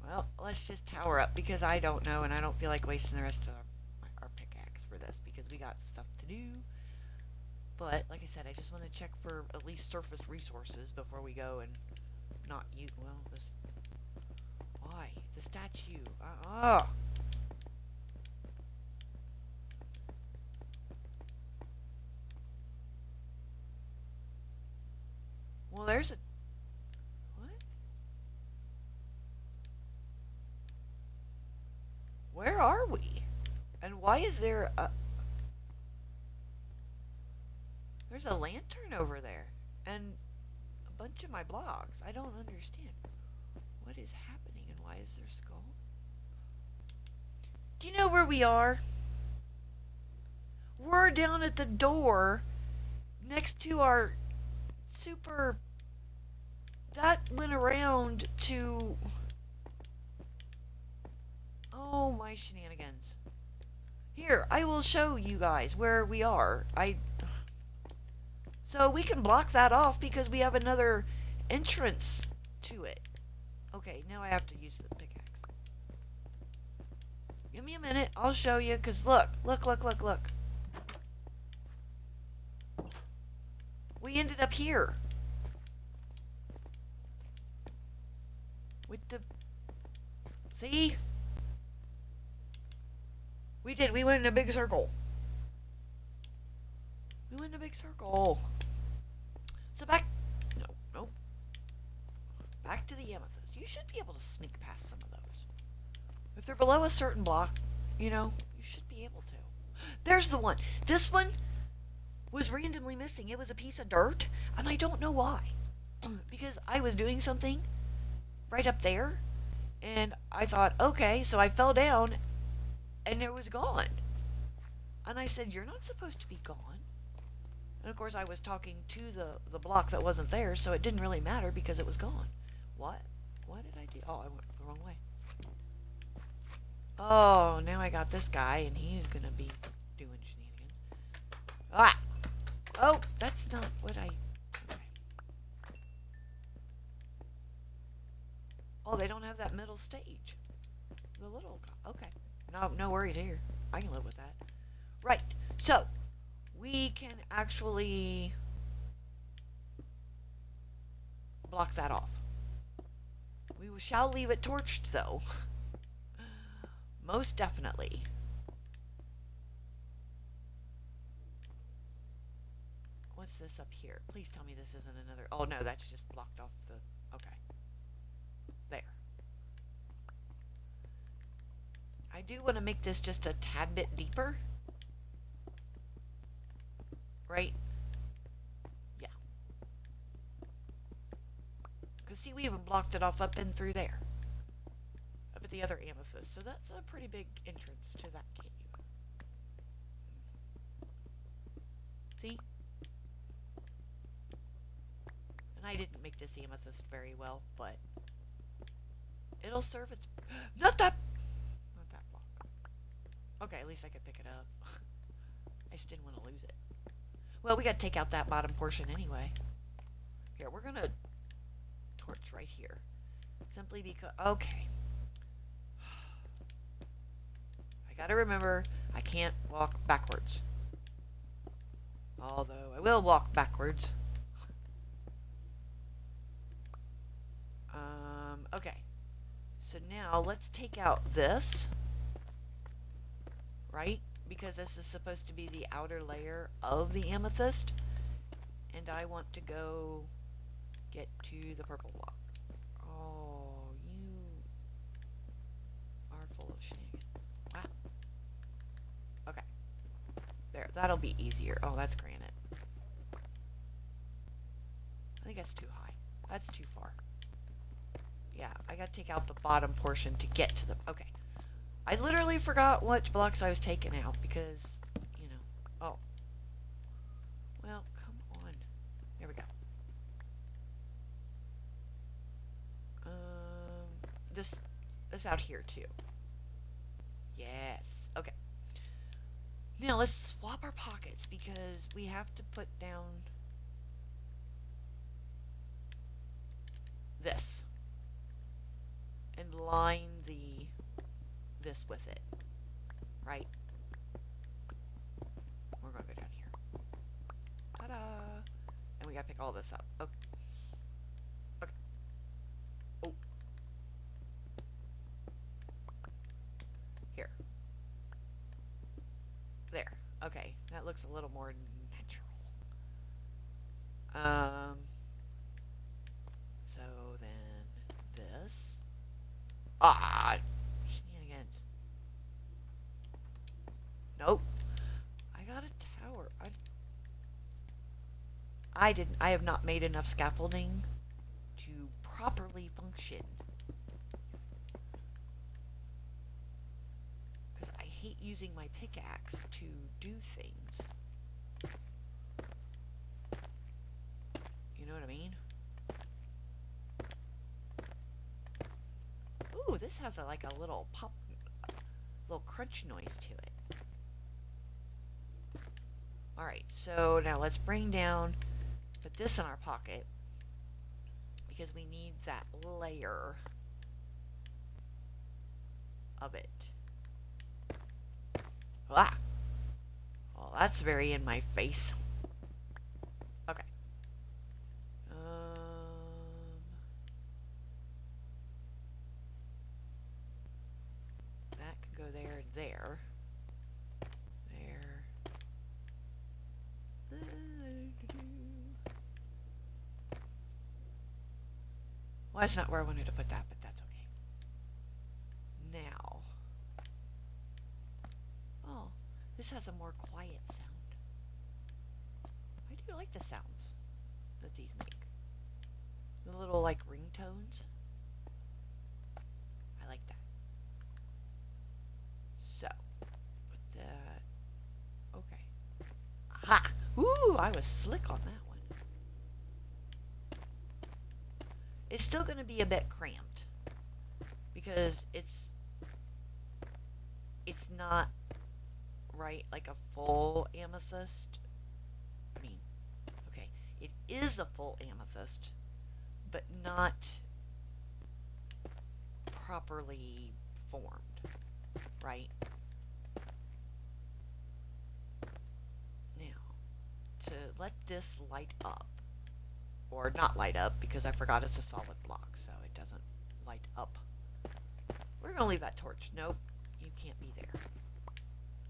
Well, let's just tower up because I don't know and I don't feel like wasting the rest of our pickaxe for this because we got stuff to do. But, like I said, I just want to check for at least surface resources before we go and not use... Well, this... Why? The statue. Well, there's a... What? Where are we? And why is there a... There's a lantern over there. And a bunch of my blocks. I don't understand. What is happening and why is there a skull? Do you know where we are? We're down at the door next to our super... That went around to... Oh, my shenanigans. Here, I will show you guys where we are. So we can block that off because we have another entrance to it. Okay, now I have to use the pickaxe. Give me a minute, I'll show you, because look. We ended up here. With the... See? We did, we went in a big circle. We went in a big circle. So back... No. Back to the amethyst. You should be able to sneak past some of those. If they're below a certain block, you should be able to. There's the one. This one was randomly missing. It was a piece of dirt, and I don't know why. Because I was doing something right up there, and I thought, okay, so I fell down, and it was gone. And I said, you're not supposed to be gone. And of course I was talking to the block that wasn't there, so it didn't really matter because it was gone. What? What did I do? Oh, I went the wrong way. Oh, now I got this guy, and he's gonna be doing shenanigans. Ah! Oh, that's not what I... Okay. Oh, they don't have that middle stage. The little... Okay. No worries here. I can live with that. Right. So, we can actually block that off. We shall leave it torched, though. Most definitely. what's this up here? Please tell me this isn't another. Oh no, that's just blocked off the. Okay. There. I do want to make this just a tad bit deeper. Right? Yeah. Because see, we even blocked it off up and through there. Up at the other amethyst. So that's a pretty big entrance to that cave. See? And I didn't make this amethyst very well, but it'll serve its... Not that block. Okay, at least I could pick it up. I just didn't want to lose it. Well, we got to take out that bottom portion anyway. Here, we're going to torch right here. Simply because... Okay. I got to remember, I can't walk backwards. Although, I will walk backwards. Okay. So now, let's take out this. Right? Because this is supposed to be the outer layer of the amethyst. And I want to go get to the purple block. Oh, you are full of shenanigans. Wow. Okay. There, that'll be easier. Oh, that's granite. I think that's too high. That's too far. Yeah, I gotta take out the bottom portion to get to the... Okay. I literally forgot what blocks I was taking out because, you know... Oh. Well, come on. There we go. This out here, too. Yes. Okay. Now, let's swap our pockets because we have to put down... this. And line this with it. Right? We're going to go down here. Ta-da! And we got to pick all this up. Okay. Okay. Oh. Here. There. Okay. That looks a little more natural. So then this. Ah! Shenanigans. Nope. I got a tower. I have not made enough scaffolding to properly function. Because I hate using my pickaxe to do things. You know what I mean? Ooh, this has like a little pop, little crunch noise to it. Alright, so now let's bring down, put this in our pocket, because we need that layer of it. Ah! Well, that's very in my face. Okay. That could go there and there. There. Well, that's not where I wanted to put that, but that's okay. Now. Oh, this has a more quiet sound. I do like the sounds that these make. The little, like, ringtones. I like that. So, put that... Okay. Aha! Ooh, I was slick on that one. It's still going to be a bit cramped. Because it's not, right, like a full amethyst. I mean, okay, it is a full amethyst, but not properly formed, right? Now, to let this light up, or not light up, because I forgot it's a solid block, so it doesn't light up. We're going to leave that torch. Nope, you can't be there.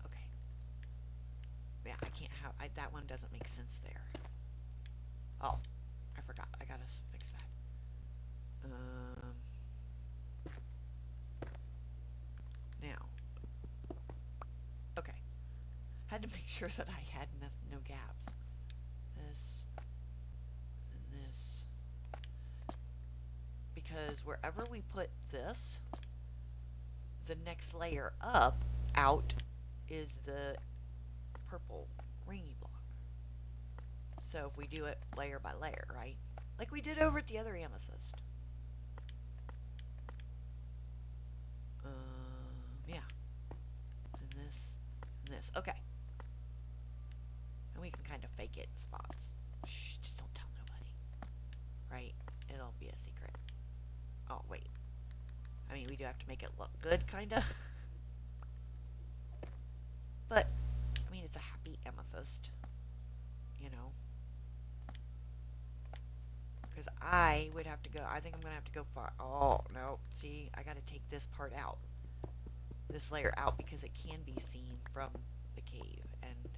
Okay. Yeah, I can't have, that one doesn't make sense there. Oh, I forgot. I gotta fix that. Now. Okay. Had to make sure that I had no gaps. This and this. Because wherever we put this, the next layer out, is the purple rainy block. So if we do it layer by layer, right? Like we did over at the other amethyst. Yeah. And this, and this. Okay. And we can kind of fake it in spots. Shh, just don't tell nobody. Right? It'll be a secret. Oh, wait. I mean, we do have to make it look good, kind of. But, I mean, it's a happy amethyst. You know? Because I would have to go, I think I'm going to have to go far. Oh, no. See, I got to take this part out. This layer out because it can be seen from the cave. And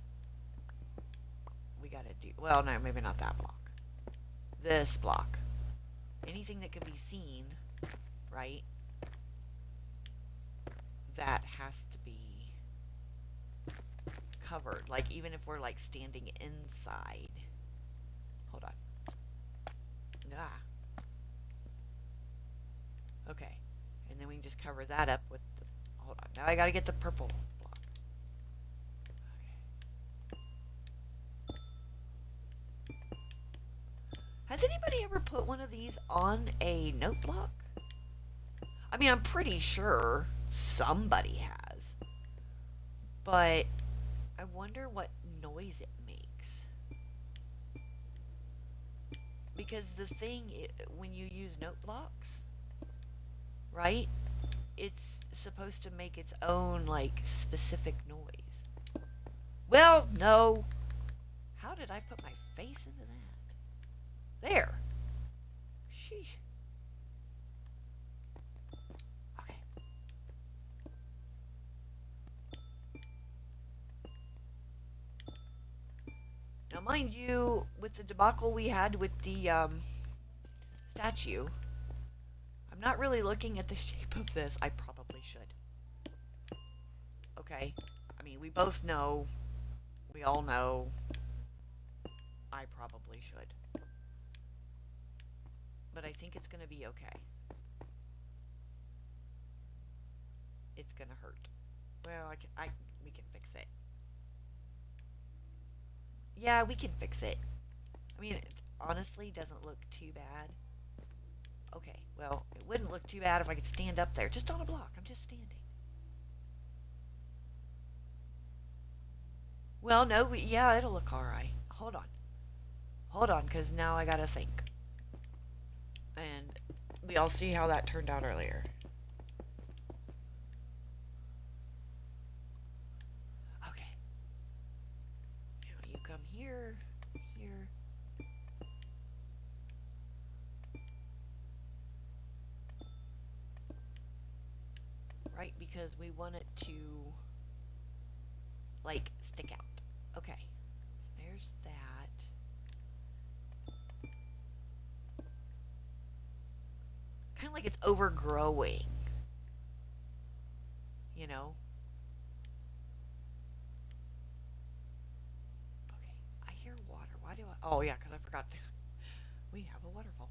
we got to do, well, no, maybe not that block. This block. Anything that can be seen, right? That has to be covered. Like, even if we're, like, standing inside. Hold on. Ah. Okay. And then we can just cover that up with the... Hold on. Now I gotta get the purple block. Okay. Has anybody ever put one of these on a note block? I mean, I'm pretty sure somebody has. But I wonder what noise it makes. Because the thing, when you use note blocks, right, it's supposed to make its own, like, specific noise. Well, no. How did I put my face into that? There. Sheesh. Okay. Now, mind you, with the debacle we had with the statue, I'm not really looking at the shape of this. I probably should. Okay? I mean, we both know, we all know, I probably should. But I think it's going to be okay. It's going to hurt. Well, we can fix it. Yeah, we can fix it. I mean, it honestly doesn't look too bad. Okay, well, it wouldn't look too bad if I could stand up there. Just on a block. I'm just standing. Well, no, yeah, it'll look alright. Hold on. Hold on, because now I gotta think. And we all see how that turned out earlier. Okay. Now you come here, here. Right, because we want it to, like, stick out. Okay. So there's that. Kind of like it's overgrowing. You know? Okay. I hear water. Why do I... Oh, yeah, because I forgot this. We have a waterfall.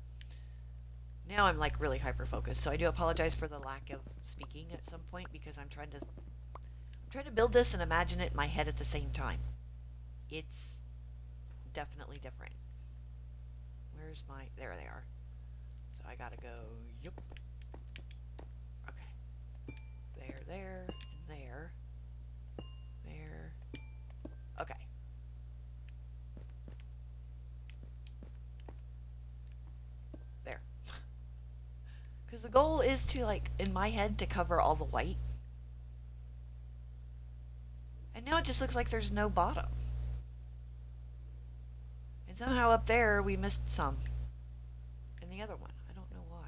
Now I'm, like, really hyper-focused, so I do apologize for the lack of speaking at some point, because I'm trying to build this and imagine it in my head at the same time. It's definitely different. Where's my... There they are. So I gotta go... Yup. Okay. There, and there. There. Okay. There. Because the goal is to, like, in my head, to cover all the white. And now it just looks like there's no bottom. And somehow up there we missed some. In the other one. I don't know why.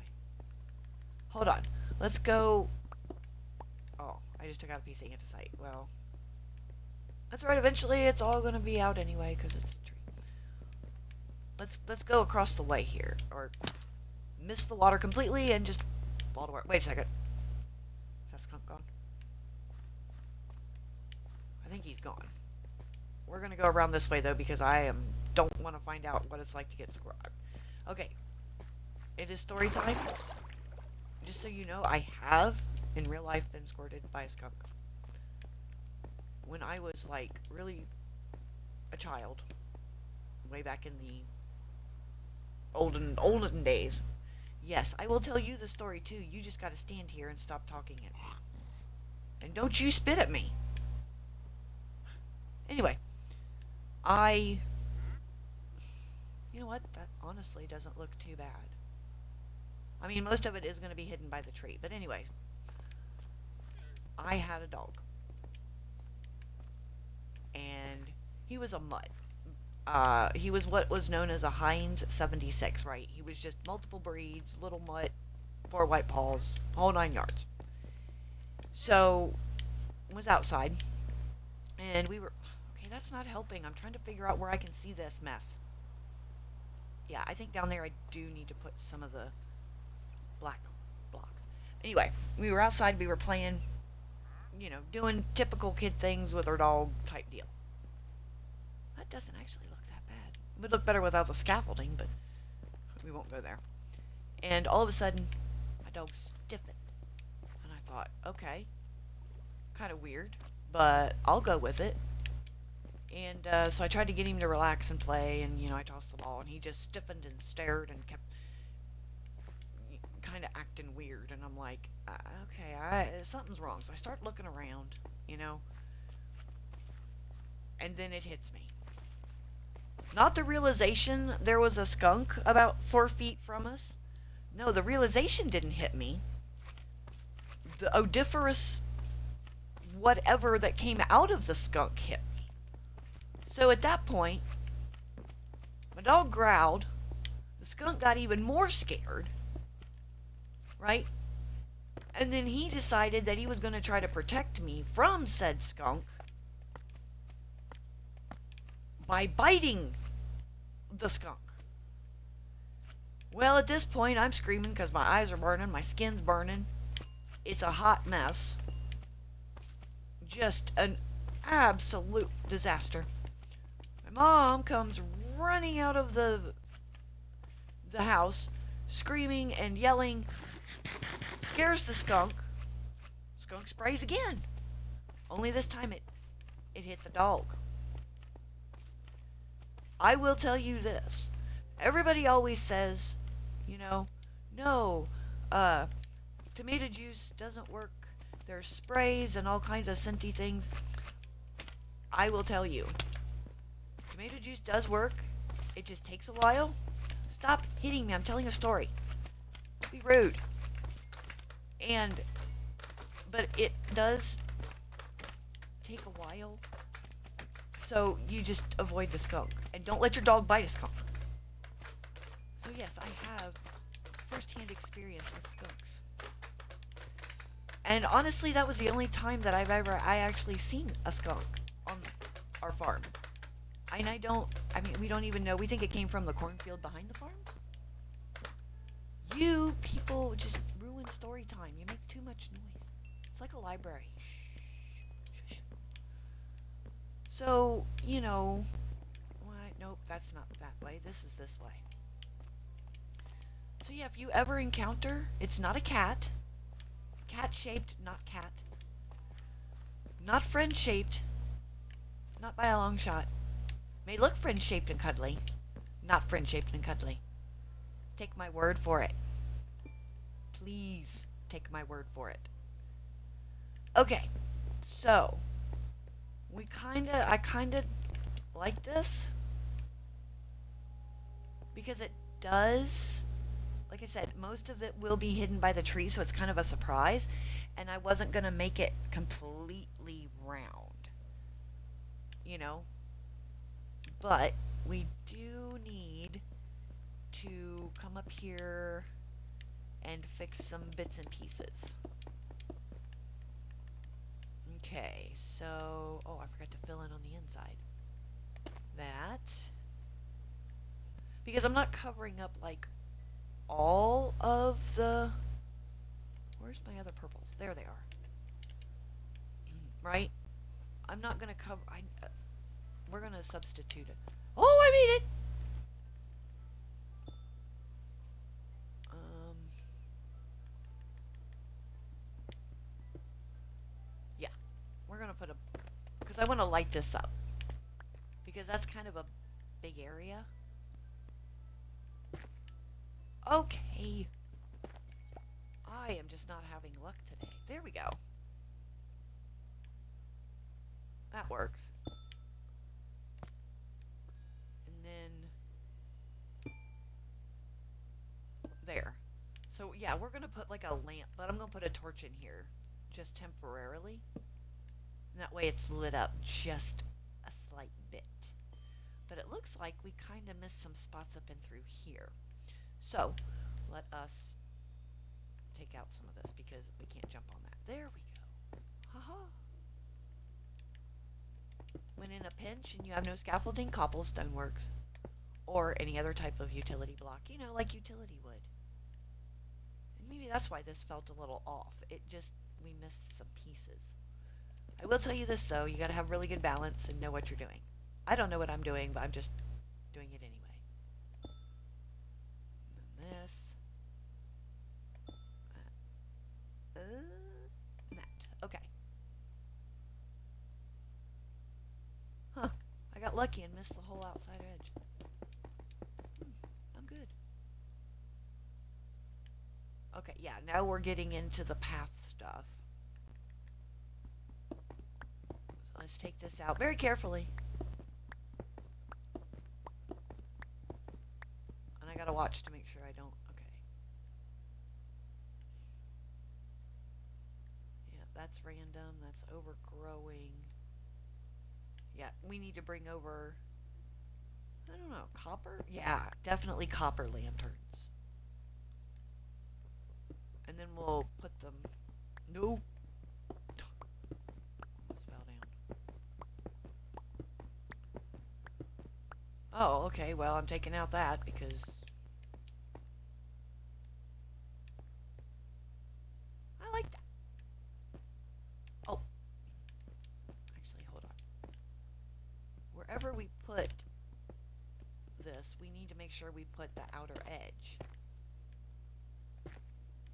Hold on. Let's go... Oh, I just took out a piece of andesite. Well, that's right. Eventually it's all going to be out anyway because it's a tree. Let's go across the way here, or miss the water completely and just fall to where. Wait a second. Is that skunk gone? I think he's gone. We're gonna go around this way though because don't want to find out what it's like to get squirted. Okay, it is story time. Just so you know, I have in real life been squirted by a skunk. When I was like really a child, way back in the olden days. Yes, I will tell you the story too. You just got to stand here and stop talking at me. And don't you spit at me. Anyway, you know what? That honestly doesn't look too bad. I mean, most of it is going to be hidden by the tree. But anyway, I had a dog. And he was a mutt. He was what was known as a Heinz 76, right? He was just multiple breeds, little mutt, 4 white paws, whole 9 yards. So, was outside, and we were... Okay, that's not helping. I'm trying to figure out where I can see this mess. Yeah, I think down there I do need to put some of the black blocks. Anyway, we were outside, we were playing, doing typical kid things with our dog type deal. That doesn't actually look that bad. It would look better without the scaffolding, but we won't go there. And all of a sudden, my dog stiffened. And I thought, okay, kind of weird, but I'll go with it. And so I tried to get him to relax and play, and, I tossed the ball, and he just stiffened and stared and kept kind of acting weird. And I'm like, okay, something's wrong. So I start looking around, and then it hits me. Not the realization there was a skunk about 4 feet from us. No, the realization didn't hit me. The odoriferous whatever that came out of the skunk hit me. So at that point, my dog growled. The skunk got even more scared. Right? And then he decided that he was going to try to protect me from said skunk by biting the skunk. Well, at this point, I'm screaming because my eyes are burning, my skin's burning. It's a hot mess. Just an absolute disaster. My mom comes running out of the house, screaming and yelling, scares the skunk. Skunk sprays again. Only this time it hit the dog. I will tell you this. Everybody always says, no, tomato juice doesn't work. There's sprays and all kinds of scenty things. I will tell you, tomato juice does work. It just takes a while. Stop hitting me. I'm telling a story. Don't be rude. But it does take a while. So you just avoid the skunk. And don't let your dog bite a skunk. So yes, I have first-hand experience with skunks. And honestly, that was the only time that I actually seen a skunk on our farm. And we don't even know. We think it came from the cornfield behind the farm. You people just ruin story time. You make too much noise. It's like a library. Shh. So, nope, that's not that way. This is this way. So yeah, if you ever encounter, it's not a cat. Cat-shaped, not cat. Not friend-shaped. Not by a long shot. May look friend-shaped and cuddly. Not friend-shaped and cuddly. Take my word for it. Please take my word for it. Okay, so I kinda like this because it does, like I said, most of it will be hidden by the tree, so it's kind of a surprise, and I wasn't gonna make it completely round, but we do need to come up here and fix some bits and pieces. Okay, so, I forgot to fill in on the inside. Because I'm not covering up like all of the. Where's my other purples? There they are. Right? I'm not gonna cover. We're gonna substitute it. Oh, I made it. Um. Yeah, we're gonna put a. Because I want to light this up. Because that's kind of a big area. Okay. I am just not having luck today. There we go. That works. And then there. So yeah, we're gonna put like a lamp, but I'm gonna put a torch in here just temporarily. And that way it's lit up just a slight bit. But it looks like we kind of missed some spots up and through here. So let us take out some of this because we can't jump on that. There we go. Haha. When in a pinch and you have no scaffolding, cobblestone works. Or any other type of utility block, you know, like utility wood. And maybe that's why this felt a little off. We missed some pieces. I will tell you this, though. You got to have really good balance and know what you're doing. I don't know what I'm doing, but I'm just doing it anyway. And then this. That. Okay. Huh. I got lucky and missed the whole outside edge. I'm good. Okay, yeah, now we're getting into the path stuff. So let's take this out very carefully. And I gotta watch to make sure I don't. Okay. Yeah, that's random. That's overgrowing. Yeah, we need to bring over, I don't know, copper? Yeah, definitely copper lanterns. And then we'll put them. No. Almost fell down. Oh, okay. Well, I'm taking out that because I like that. Oh. Actually, hold on. Wherever we put this, we need to make sure we put the outer edge.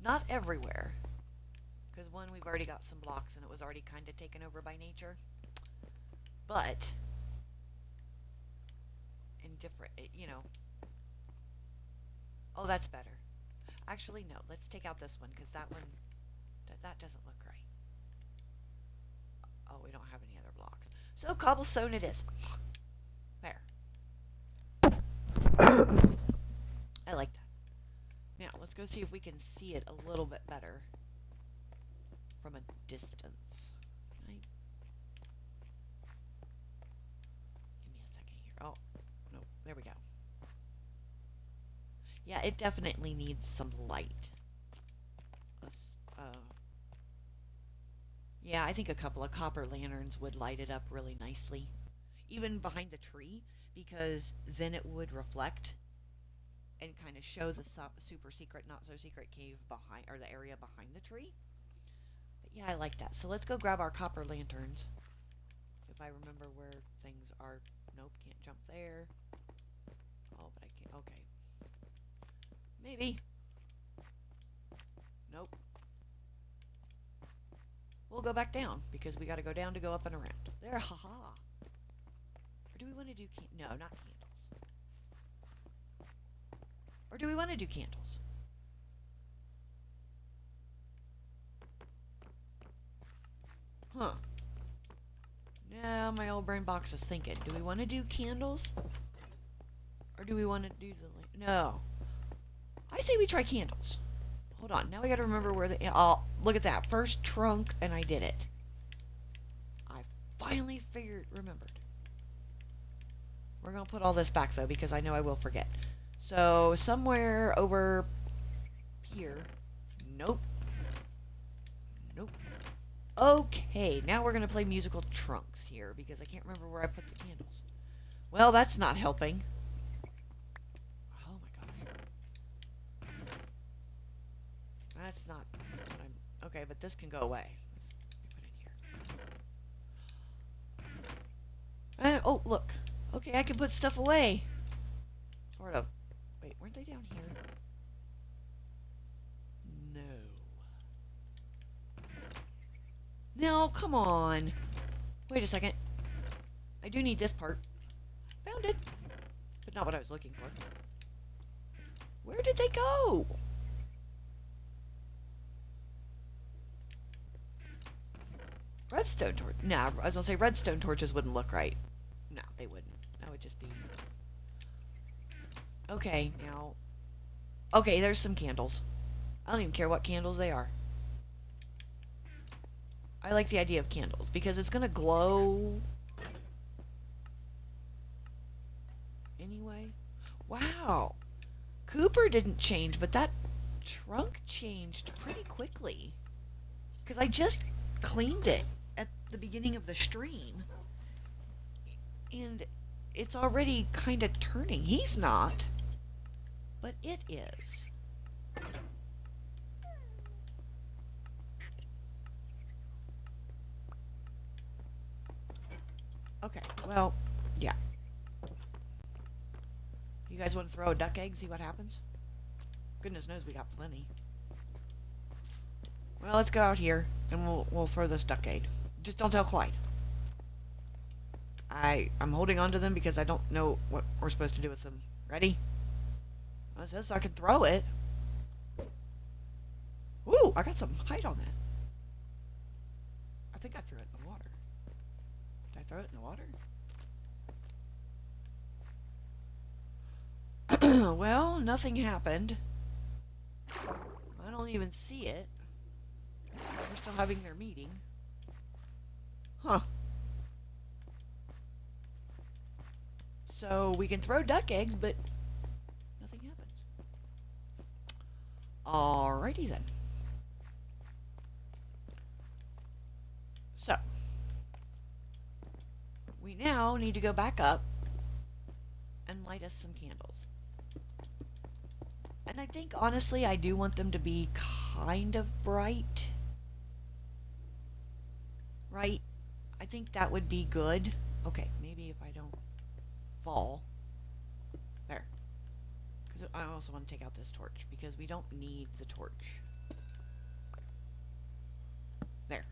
Not everywhere. Because one, we've already got some blocks and it was already kind of taken over by nature. But in different, you know. Oh, that's better. Actually, no. Let's take out this one because that one, that doesn't look right. Oh, we don't have any other blocks. So cobblestone it is. There. I like that. Now, let's go see if we can see it a little bit better from a distance. Give me a second here. Oh, no, there we go. Yeah, it definitely needs some light. Yeah, I think a couple of copper lanterns would light it up really nicely. Even behind the tree, because then it would reflect and kind of show the super secret, not so secret cave behind, or the area behind the tree. But yeah, I like that. So let's go grab our copper lanterns. If I remember where things are. Nope, can't jump there. Oh, but I can't. Okay. Maybe. Nope. We'll go back down because we got to go down to go up and around. There, haha. Or do we want to do no, not candles. Or do we want to do candles? Huh. Now my old brain box is thinking. Do we want to do candles? Or do we want to do the... No. I say we try candles. Hold on. Now we got to remember where the... Oh, look at that. First trunk, and I did it. I finally remembered. We're going to put all this back, though, because I know I will forget. So, somewhere over here. Nope. Nope. Okay, now we're going to play musical trunks here, because I can't remember where I put the candles. Well, that's not helping. That's not what I'm... Okay, but this can go away. Let me put it here. Oh, look. Okay, I can put stuff away. Sort of. Wait, weren't they down here? No. No, come on. Wait a second. I do need this part. Found it. But not what I was looking for. Where did they go? Redstone torch. Nah, I was gonna say redstone torches wouldn't look right. No, they wouldn't. That would just be... Okay, now... Okay, there's some candles. I don't even care what candles they are. I like the idea of candles because it's gonna glow... Anyway. Wow! Cooper didn't change, but that trunk changed pretty quickly. Because I just cleaned it at the beginning of the stream. And it's already kind of turning. He's not. But it is. Okay, well, yeah. You guys want to throw a duck egg, see what happens? Goodness knows we got plenty. Well, let's go out here, and we'll throw this duck egg. Just don't tell Clyde. I'm holding on to them because I don't know what we're supposed to do with them. Ready? Well, it says so I can throw it. Ooh, I got some height on that. I think I threw it in the water. Did I throw it in the water? Well, nothing happened. I don't even see it. They're still having their meeting. Huh. So we can throw duck eggs, but nothing happens. Alrighty then. So we now need to go back up and light us some candles. And I think, honestly, I do want them to be kind of bright. Right? I think that would be good. Okay, maybe if I don't fall. There. Because I also want to take out this torch, because we don't need the torch. There.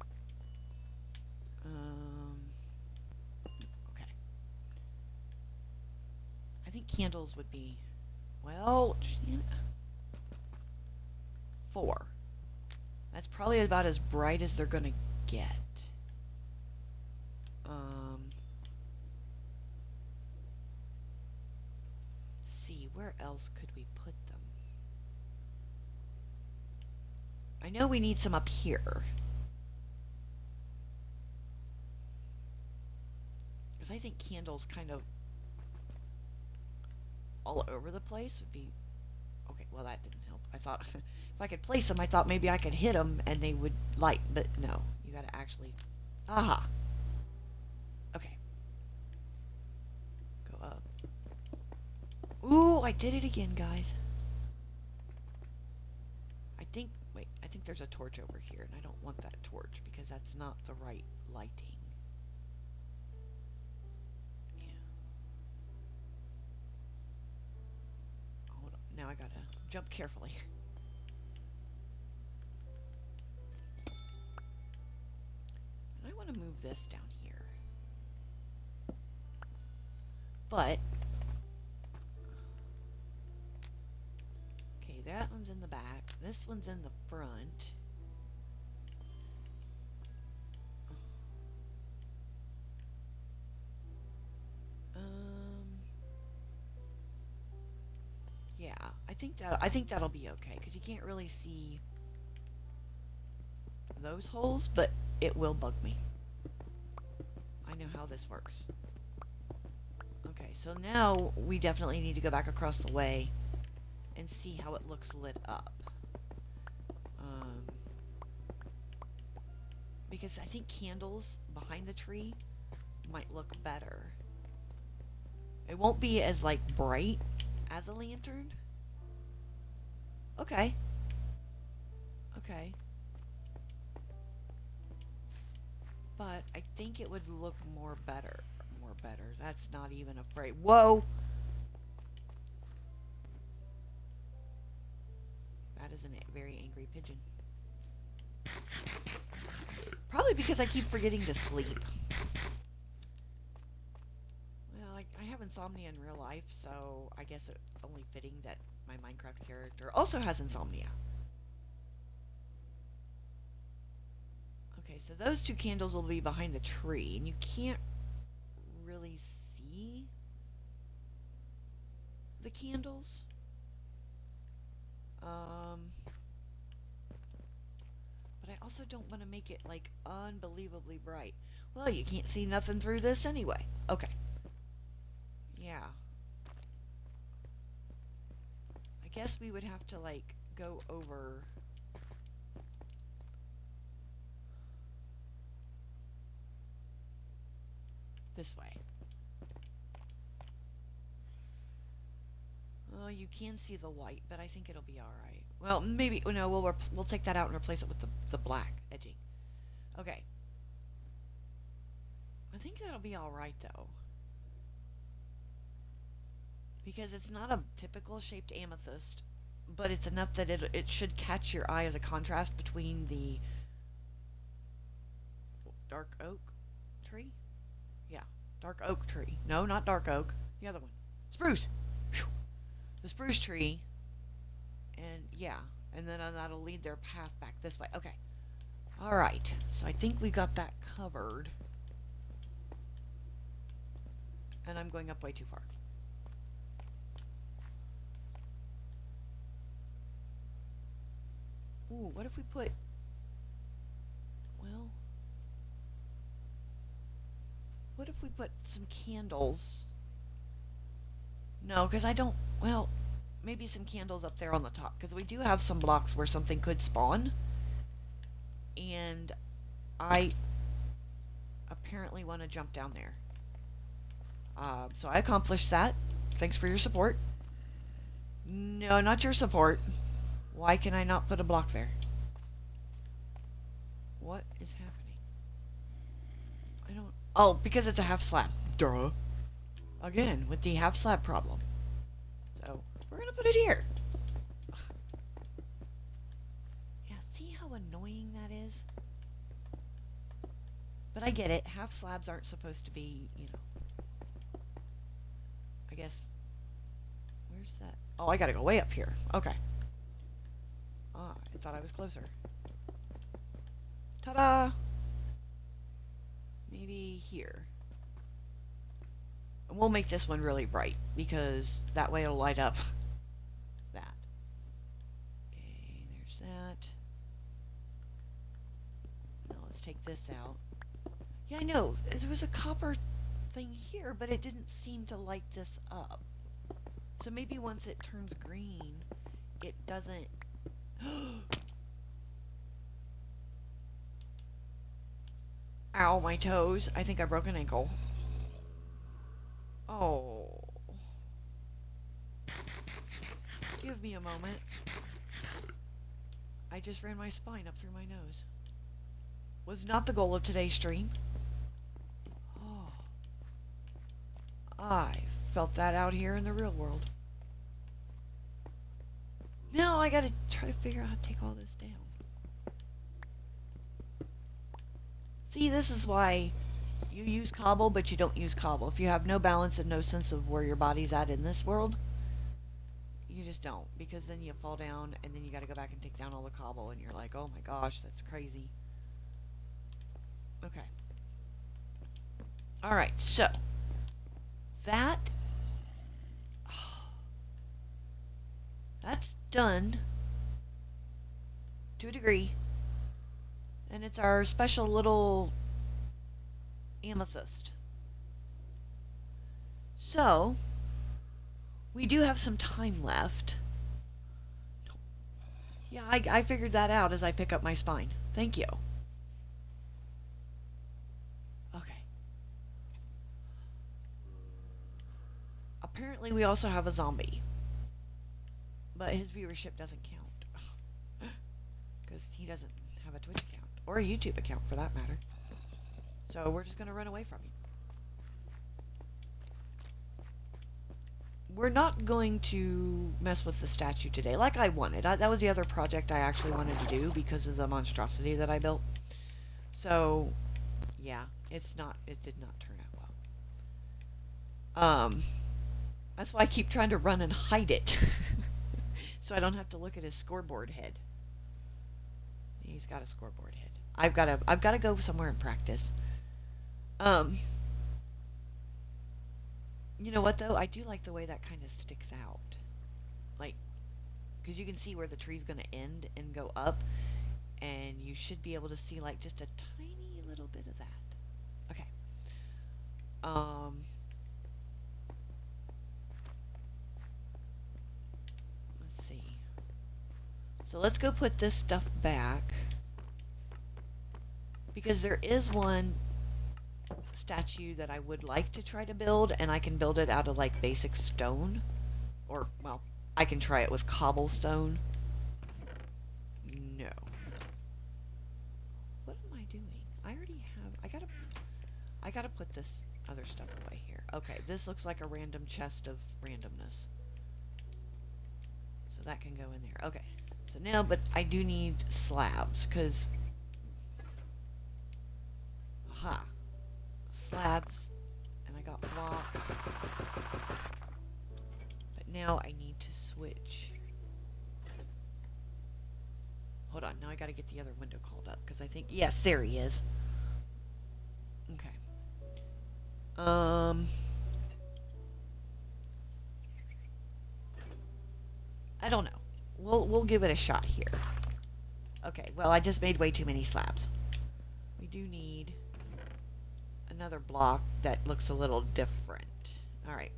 Okay. I think candles would be... Well... 4. That's probably about as bright as they're gonna get. Let's see, where else could we put them? I know we need some up here. Because I think candles kind of all over the place would be... Okay, well that didn't help. I thought if I could place them, I thought maybe I could hit them and they would light, but no. You gotta actually... Aha! Okay. Go up. Ooh, I did it again, guys. I think... Wait, I think there's a torch over here, and I don't want that torch because that's not the right lighting. Yeah. Hold on. Now I gotta jump carefully. And I want to move this down here. But... Okay, that one's in the back. This one's in the front. Yeah, I think that'll be okay because you can't really see those holes, but it will bug me. I know how this works. Okay, so now we definitely need to go back across the way and see how it looks lit up. Because I think candles behind the tree might look better. It won't be as, like, bright as a lantern. Okay. Okay. But I think it would look more better. More better. That's not even afraid. Whoa! That is a very angry pigeon. Probably because I keep forgetting to sleep. Well, I have insomnia in real life, so I guess it's only fitting that my Minecraft character also has insomnia. Okay, so those two candles will be behind the tree, and you can't really see the candles. But I also don't want to make it, like, unbelievably bright. Well, you can't see nothing through this anyway. Okay. Yeah. I guess we would have to, like, go over... this way. Well, you can see the white, but I think it'll be alright. Well, maybe... no, we'll take that out and replace it with the black edging. Okay. I think that'll be alright, though. Because it's not a typical shaped amethyst, but it's enough that it should catch your eye as a contrast between the dark oak tree? Yeah, dark oak tree. No, not dark oak. The other one. Spruce! Whew. The spruce tree. And yeah, and then that'll lead their path back this way. Okay. Alright, so I think we got that covered. And I'm going up way too far. Ooh, what if we put... well... what if we put some candles? No, because I don't... well, maybe some candles up there on the top. Because we do have some blocks where something could spawn. And I apparently want to jump down there. So I accomplished that. Thanks for your support. No, not your support. Why can I not put a block there? What is happening? I don't... oh, because it's a half slab. Duh. Again, with the half slab problem. So, we're gonna put it here. Yeah, see how annoying that is? But I get it. Half slabs aren't supposed to be, you know... I guess... where's that? Oh, I gotta go way up here. Okay. Ah, I thought I was closer. Ta-da! Maybe here. And we'll make this one really bright, because that way it'll light up that. Okay, there's that. Now let's take this out. Yeah, I know. There was a copper thing here, but it didn't seem to light this up. So maybe once it turns green, it doesn't... ow, my toes. I think I broke an ankle. Oh. Give me a moment. I just ran my spine up through my nose. Was not the goal of today's stream. Oh. I felt that out here in the real world. Now I gotta try to figure out how to take all this down. See, this is why you use cobble, but you don't use cobble. If you have no balance and no sense of where your body's at in this world, you just don't. Because then you fall down, and then you gotta go back and take down all the cobble, and you're like, oh my gosh, that's crazy. Okay. Alright, so. That... that's done. To a degree. And it's our special little amethyst. So, we do have some time left. Yeah, I figured that out as I pick up my spine. Thank you. Okay. Apparently we also have a zombie. But his viewership doesn't count. because he doesn't have a Twitch account or a YouTube account for that matter. So we're just gonna run away from him. We're not going to mess with the statue today like I wanted. That was the other project I actually wanted to do because of the monstrosity that I built. So, yeah, it did not turn out well. That's why I keep trying to run and hide it. So I don't have to look at his scoreboard head. He's got a scoreboard head. I've got to go somewhere and practice. You know what, though? I do like the way that kind of sticks out. Like, because you can see where the tree's going to end and go up. And you should be able to see, like, just a tiny little bit of that. Okay. Let's see. So let's go put this stuff back. Because there is one statue that I would like to try to build, and I can build it out of like basic stone, or well, I can try it with cobblestone. No. What am I doing? I already have. I gotta put this other stuff away here. Okay, this looks like a random chest of randomness, so that can go in there. Okay, so now, but I do need slabs because. Aha. Slabs, and I got blocks, but now I need to switch. Hold on, now I gotta get the other window called up, because I think, yes, there he is. Okay. I don't know. We'll give it a shot here. Okay, well, I just made way too many slabs. We do need another block that looks a little different. Alright,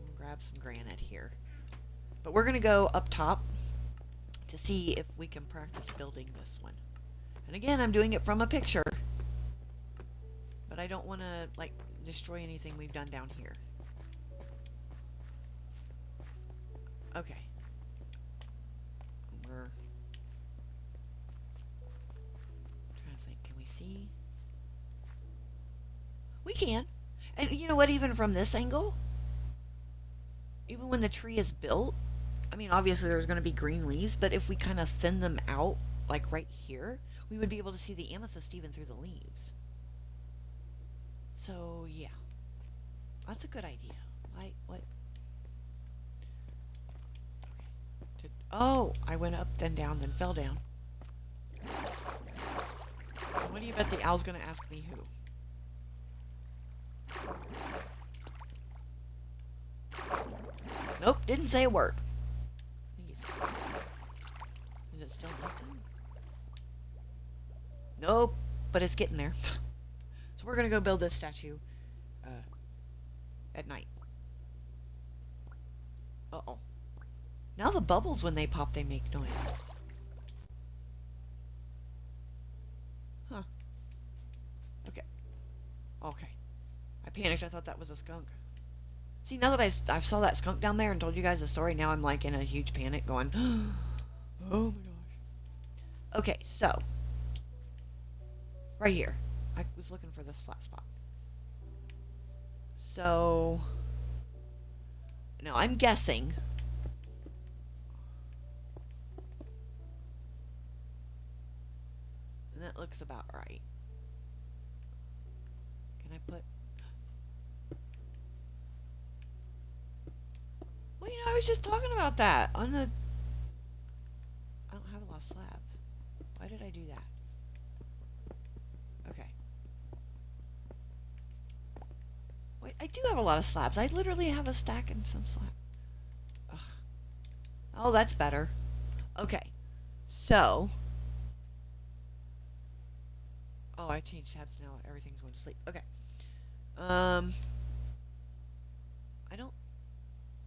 we'll grab some granite here. But we're going to go up top to see if we can practice building this one. And again, I'm doing it from a picture. But I don't want to, like, destroy anything we've done down here. Okay. We're trying to think, can we see? We can. And you know what, even from this angle, even when the tree is built, I mean, obviously there's going to be green leaves, but if we kind of thin them out, like right here, we would be able to see the amethyst even through the leaves. So, yeah. That's a good idea. What? Okay. Oh, I went up, then down, then fell down. What do you bet the owl's going to ask me who? Nope, didn't say a word. I think he's asleep. Is it still nighttime? Nope, but it's getting there. So we're gonna go build this statue at night. Uh-oh. Now the bubbles, when they pop, they make noise. Huh. Okay. Okay. I panicked. I thought that was a skunk. See, now that I saw that skunk down there and told you guys the story, now I'm like in a huge panic going, oh my gosh. Okay, so. Right here. I was looking for this flat spot. So. Now I'm guessing. And that looks about right. Can I put... Well, you know, I was just talking about that on the... I don't have a lot of slabs. Why did I do that? Okay. Wait, I do have a lot of slabs. I literally have a stack and some slabs. Ugh. Oh, that's better. Okay. So... Oh, I changed tabs now. Everything's going to sleep. Okay. I don't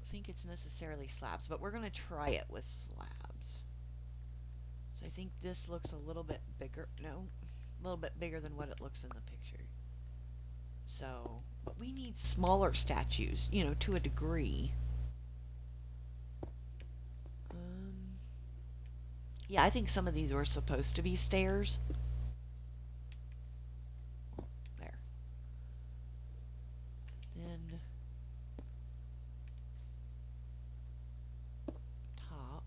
think it's necessarily slabs, but we're going to try it with slabs. So I think this looks a little bit bigger. No, a little bit bigger than what it looks in the picture. So, but we need smaller statues, you know, to a degree. Yeah, I think some of these were supposed to be stairs. There. Then top.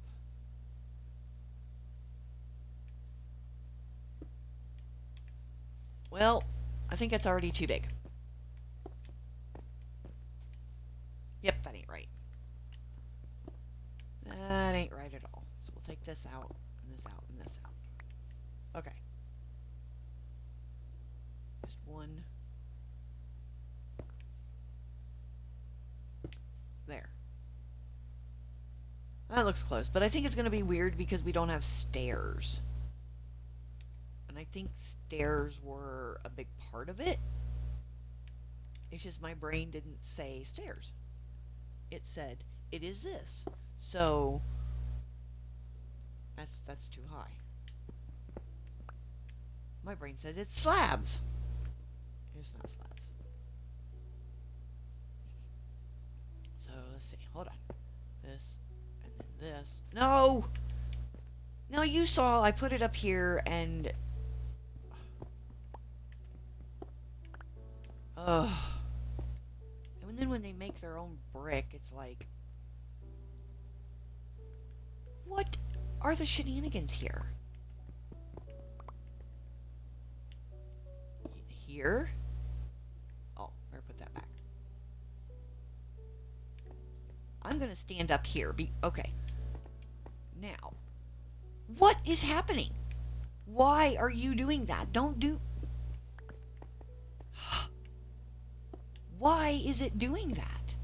Well, I think it's already too big. Yep, that ain't right. That ain't right at all. So we'll take this out, and this out, and this out. Okay. Just one. There. That looks close, but I think it's going to be weird because we don't have stairs. And I think stairs were a big part of it. It's just my brain didn't say stairs. It said, it is this. So, that's too high. My brain says it's slabs. It's not slabs. So, let's see. Hold on. This, and then this. No! No, you saw I put it up here and... Ugh. And then when they make their own brick, it's like... What are the shenanigans here? Here? Oh, better put that back. I'm going to stand up here. Okay. Now, what is happening? Why are you doing that? Don't do... Why is it doing that?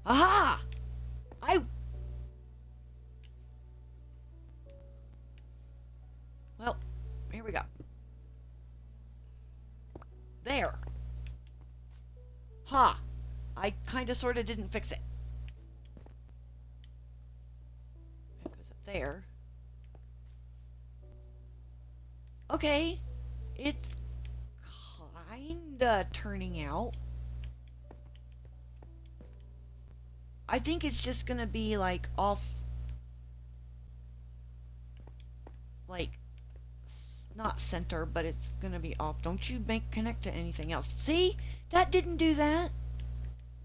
Aha! Well, here we go. There. Ha! I kind of sort of didn't fix it. That goes up there. Okay. It's kinda turning out. I think it's just gonna be like off, like, not center, but it's gonna be off. Don't you connect to anything else. See? That didn't do that.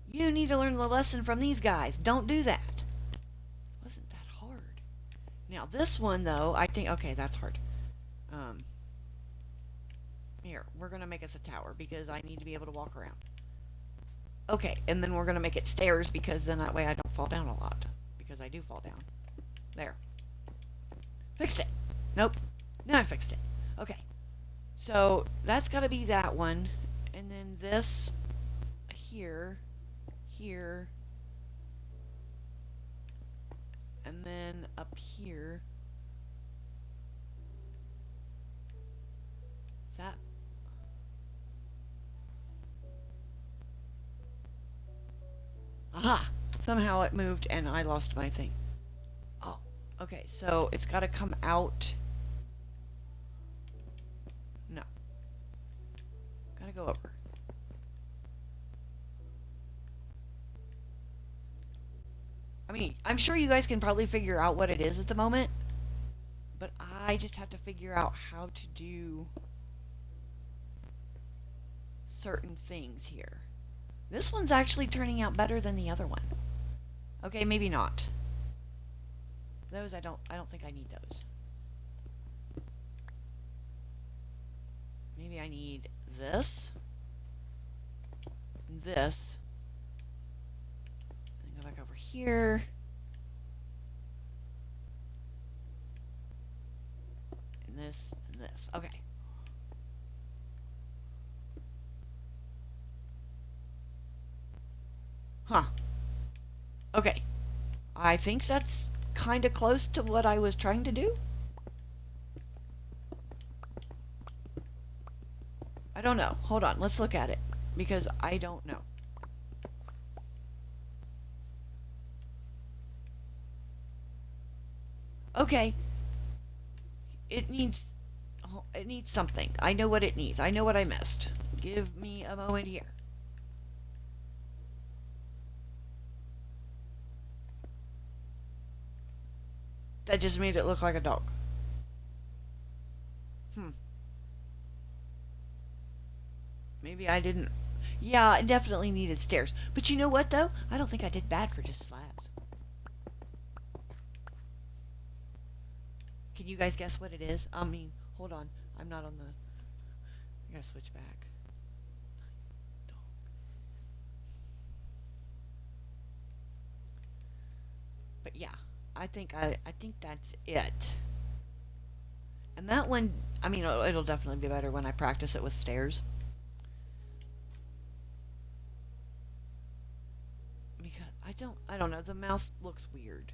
You need to learn the lesson from these guys. Don't do that. It wasn't that hard. Now this one though, I think, okay, that's hard. Here, we're gonna make us a tower because I need to be able to walk around. Okay, and then we're going to make it stairs because then that way I don't fall down a lot. Because I do fall down. There. Fixed it. Nope. Now I fixed it. Okay. So, that's got to be that one. And then this here, here, and then up here. Is that... Aha! Somehow it moved and I lost my thing. Oh, okay, so it's got to come out. No. Gotta go over. I mean, I'm sure you guys can probably figure out what it is at the moment, but I just have to figure out how to do certain things here. This one's actually turning out better than the other one. Okay, maybe not. Those I don't think I need those. Maybe I need this. This. And then go back over here. And this and this. Okay. Huh. Okay. I think that's kind of close to what I was trying to do. I don't know. Hold on. Let's look at it. Because I don't know. Okay. It needs something. I know what it needs. I know what I missed. Give me a moment here. That just made it look like a dog. Maybe I didn't. Yeah, I definitely needed stairs. But you know what, though? I don't think I did bad for just slabs. Can you guys guess what it is? I mean, hold on. I'm not on the... I gotta switch back. But yeah, I think that's it. And that one, I mean, it'll definitely be better when I practice it with stairs. Because I don't know. The mouth looks weird.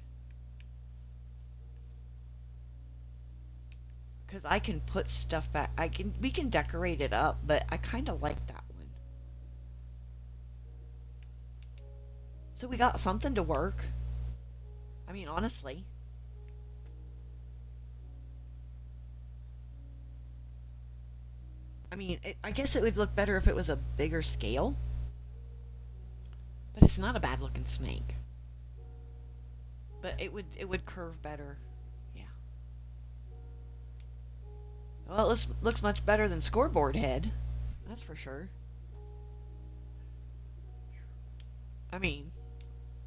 Because I can put stuff back. We can decorate it up, but I kind of like that one. So we got something to work. I mean, honestly. I mean, I guess it would look better if it was a bigger scale. But it's not a bad looking snake. But it would curve better. Yeah. Well, it looks much better than scoreboard head. That's for sure. I mean,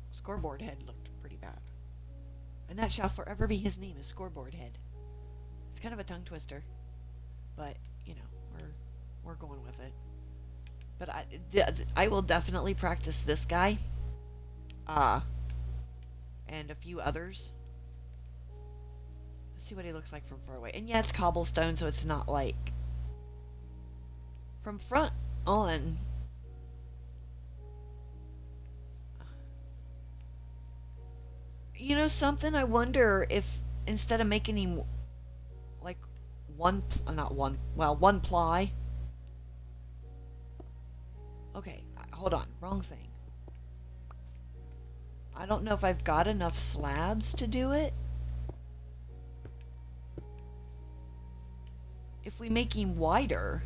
scoreboard head looked pretty bad. And that shall forever be his name, is scoreboard head. It's kind of a tongue twister. But, you know, we're going with it. But I will definitely practice this guy. And a few others. Let's see what he looks like from far away. And yeah, it's cobblestone, so it's not like... From front on... You know something? I wonder if instead of making him like one ply. Okay, hold on, wrong thing. I don't know if I've got enough slabs to do it. If we make him wider,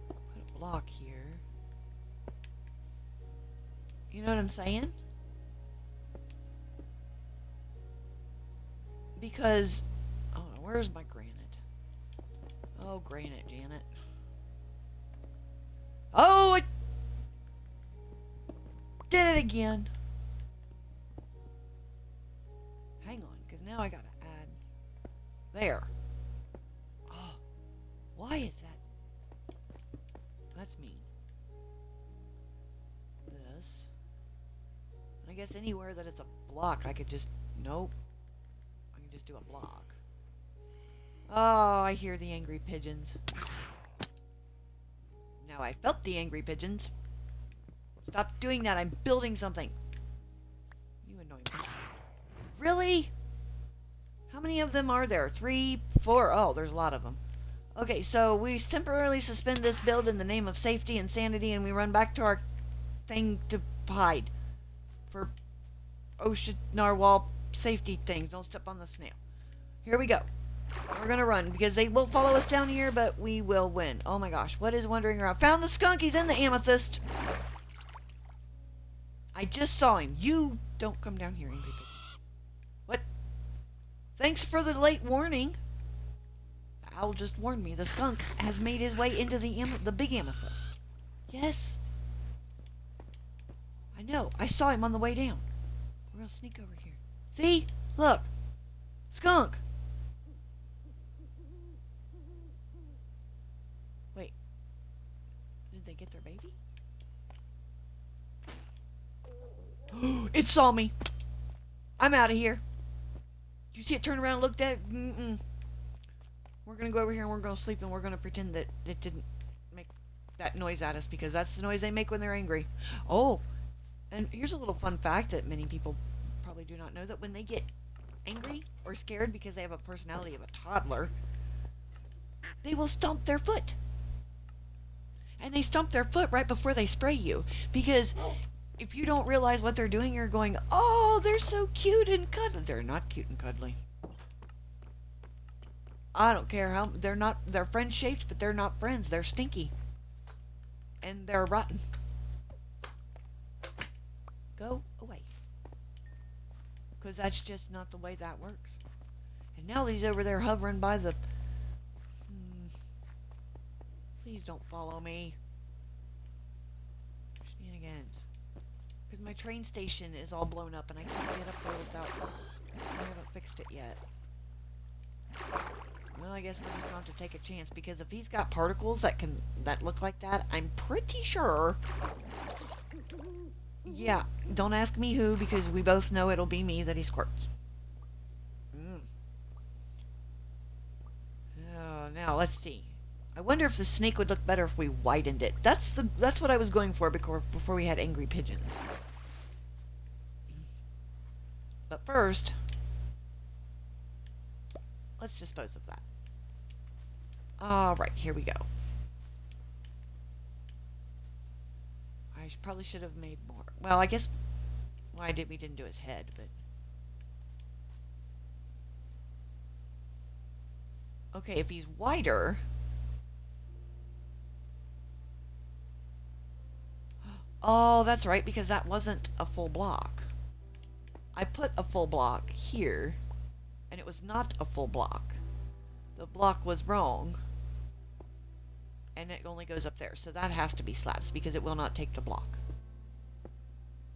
put a block here. You know what I'm saying? Because, oh, where's my granite? Oh, granite, Janet. Oh, I did it again. Hang on, because now I gotta add there. Oh, why is that? That's mean. This. I guess anywhere that it's a block, I could just... Nope. I can just do a block. Oh, I hear the angry pigeons. Now I felt the angry pigeons. Stop doing that. I'm building something. You annoy me. Really? How many of them are there? 3, 4? Oh, there's a lot of them. Okay, so we temporarily suspend this build in the name of safety and sanity, and we run back to our thing to hide. For ocean narwhal safety things. Don't step on the snail. Here we go. We're gonna run because they will follow us down here, but we will win. Oh my gosh, what is wandering around? Found the skunk. He's in the amethyst. I just saw him. You don't come down here, angry pigeon. What? Thanks for the late warning. The owl just warned me. The skunk has made his way into the big amethyst. Yes. I know. I saw him on the way down. We're gonna sneak over here. See? Look. Skunk. Wait. Did they get their baby? It saw me. I'm out of here. Did you see it turn around and looked at it? Mm-mm. We're gonna go over here and we're gonna sleep and we're gonna pretend that it didn't make that noise at us because that's the noise they make when they're angry. Oh, and here's a little fun fact that many people probably do not know, that when they get angry or scared because they have a personality of a toddler, they will stomp their foot. And they stomp their foot right before they spray you. Because if you don't realize what they're doing, you're going, oh, they're so cute and cuddly. They're not cute and cuddly. I don't care how, they're friend shaped, but they're not friends. They're stinky. And they're rotten. Go away. Because that's just not the way that works. And now he's over there hovering by the... Please don't follow me. Shenanigans. Because my train station is all blown up and I can't get up there without... I haven't fixed it yet. Well, I guess we're just going to have to take a chance, because if he's got particles that look like that, I'm pretty sure... Yeah, don't ask me who, because we both know it'll be me that he squirts. Oh, now, let's see. I wonder if the snake would look better if we widened it. That's what I was going for before we had angry pigeons. But first, let's dispose of that. Alright, here we go. I probably should have made more. Well, I guess we didn't do his head, but... Okay, if he's wider... Oh, that's right, because that wasn't a full block. I put a full block here, and it was not a full block. The block was wrong, and it only goes up there. So that has to be slabs, because it will not take the block.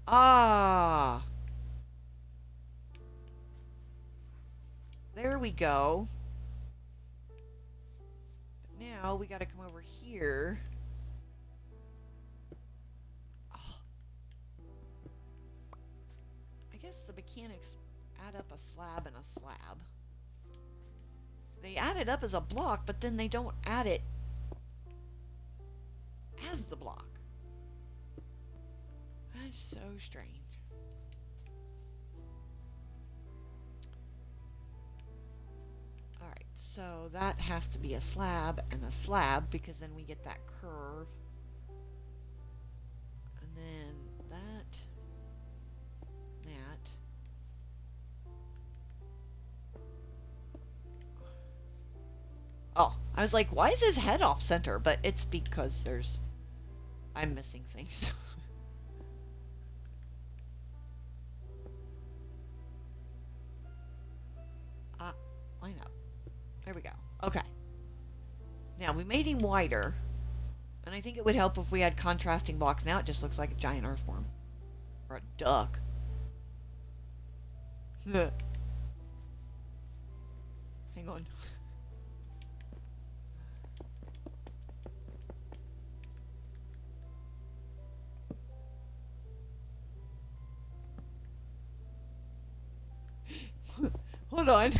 Ah! There we go. But now we gotta come over here. I guess the mechanics add up a slab and a slab. They add it up as a block, but then they don't add it as the block. That's so strange. Alright, so that has to be a slab and a slab, because then we get that curve. And then that. Oh, I was like, why is his head off center? But it's because I'm missing things. Line up. There we go. Okay. Now, we made him wider. And I think it would help if we had contrasting blocks. Now it just looks like a giant earthworm. Or a duck. Hang on. Hold on.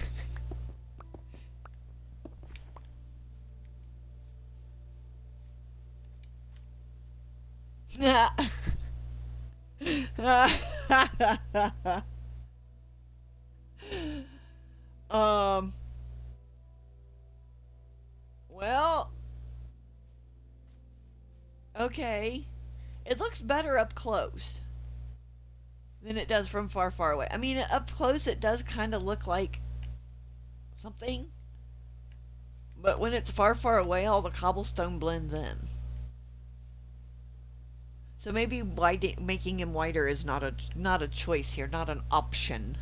Well, okay. It looks better up close than it does from far, far away. I mean, up close it does kind of look like something. But when it's far, far away, all the cobblestone blends in. So maybe making him wider is not a choice here, not an option.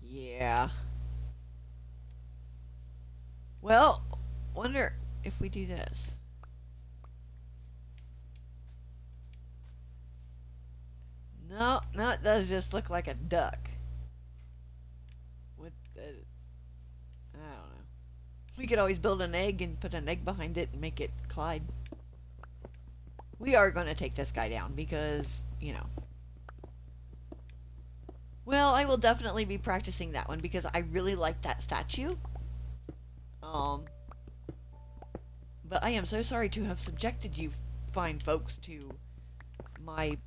Yeah. Well, wonder if we do this. No, it does just look like a duck. What the... I don't know. We could always build an egg and put an egg behind it and make it Clyde. We are going to take this guy down because, you know. Well, I will definitely be practicing that one because I really like that statue. But I am so sorry to have subjected you fine folks to my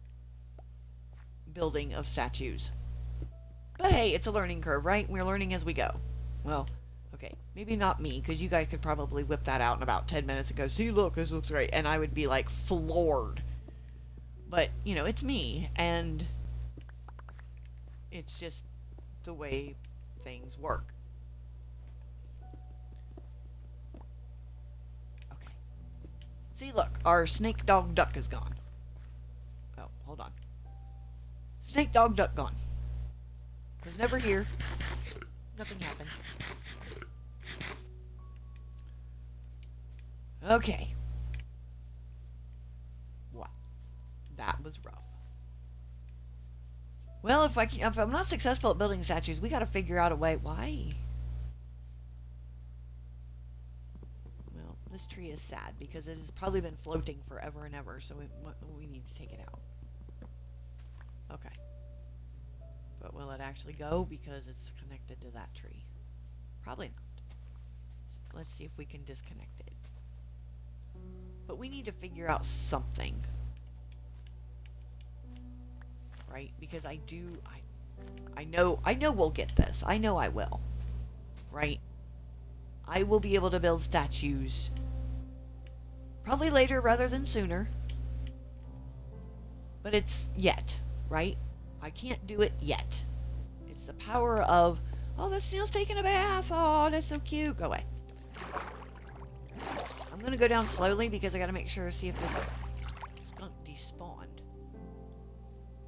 building of statues. But hey, it's a learning curve, right? We're learning as we go. Well, okay, maybe not me, because you guys could probably whip that out in about 10 minutes and go, see, look, this looks great. And I would be, like, floored. But, you know, it's me, and it's just the way things work. Okay. See, look, our snake, dog, duck is gone. Oh, hold on. Snake, dog, duck gone. Was never here. Nothing happened. Okay. What? That was rough. Well, if I'm not successful at building statues, we got to figure out a way. Why? Well, this tree is sad because it has probably been floating forever and ever, so we need to take it out. Okay. But will it actually go because it's connected to that tree? Probably not. So let's see if we can disconnect it. But we need to figure out something. Right? Because I know we'll get this. I know I will. Right? I will be able to build statues probably later rather than sooner. But it's yet, right? I can't do it yet. It's the power of, oh, that snail's taking a bath. Oh, that's so cute. Go away. I'm going to go down slowly because I got to make sure to see if this skunk despawned.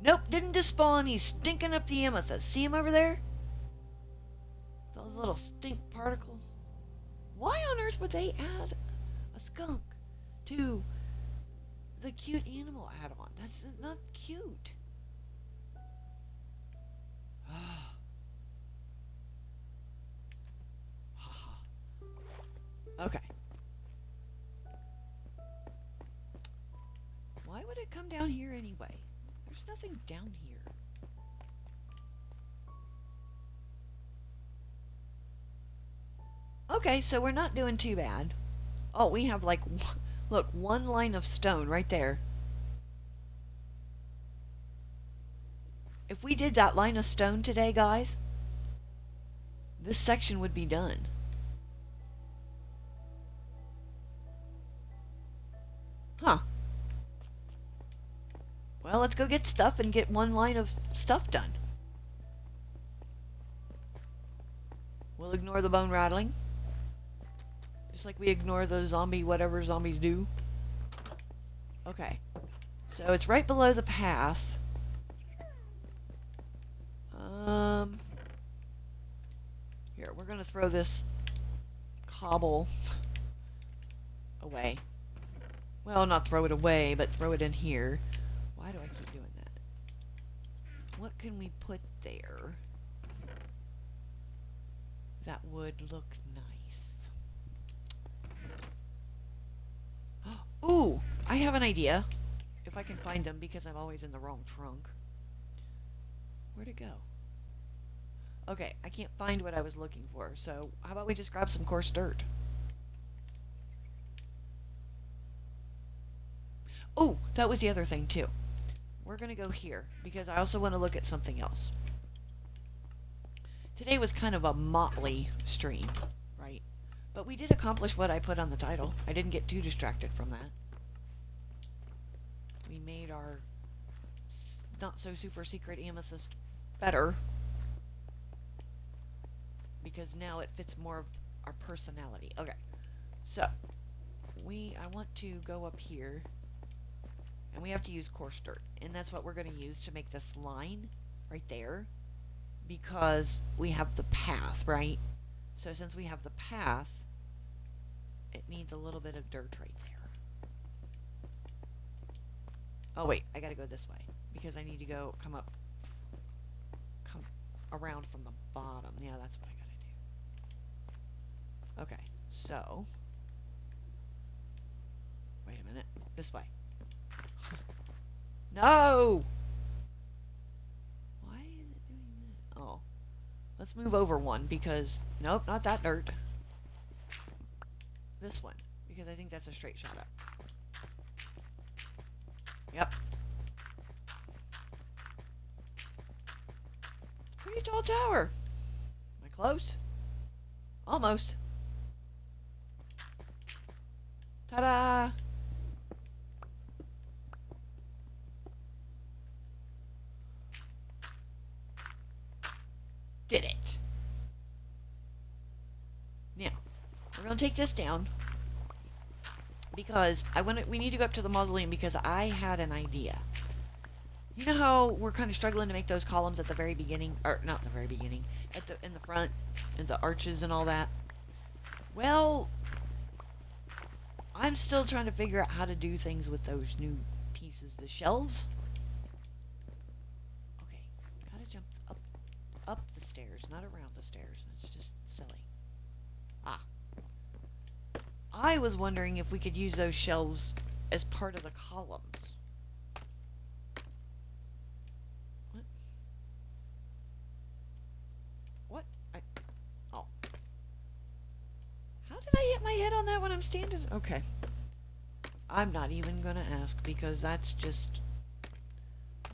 Nope, didn't despawn. He's stinking up the amethyst. See him over there? Those little stink particles. Why on earth would they add a skunk to the cute animal add-on? That's not cute. Okay. Why would it come down here anyway? There's nothing down here. Okay, so we're not doing too bad. Oh, we have like, look, one line of stone right there. If we did that line of stone today, guys, this section would be done. Huh. Well, let's go get stuff and get one line of stuff done. We'll ignore the bone rattling. Just like we ignore the zombie, whatever zombies do. Okay. So it's right below the path. Here, we're going to throw this cobble away. Well, not throw it away, but throw it in here. Why do I keep doing that? What can we put there that would look nice? Ooh, I have an idea. If I can find them, because I'm always in the wrong trunk. Where'd it go? Okay, I can't find what I was looking for, so how about we just grab some coarse dirt? Oh, that was the other thing, too. We're going to go here, because I also want to look at something else. Today was kind of a motley stream, right? But we did accomplish what I put on the title. I didn't get too distracted from that. We made our not-so-super-secret amethyst better, because now it fits more of our personality. Okay, so I want to go up here, and we have to use coarse dirt, and that's what we're going to use to make this line right there, because we have the path, right? So since we have the path, it needs a little bit of dirt right there. Oh wait, I gotta go this way, because I need to come around from the bottom. Yeah, that's what I gotta do. Okay, so wait a minute, this way. No! Why is it doing that? Oh, let's move over one, because nope, not that dirt. This one, because I think that's a straight shot up. Yep. Pretty tall tower. Am I close? Almost. Ta-da! We're going to take this down because we need to go up to the mausoleum because I had an idea. You know how we're kind of struggling to make those columns at the very beginning, or not the very beginning, in the front, and the arches and all that? Well, I'm still trying to figure out how to do things with those new pieces, the shelves. Okay, gotta jump up the stairs, not around the stairs. That's just silly. Ah. I was wondering if we could use those shelves as part of the columns. What? Oh. How did I hit my head on that when I'm standing? Okay. I'm not even gonna ask because that's just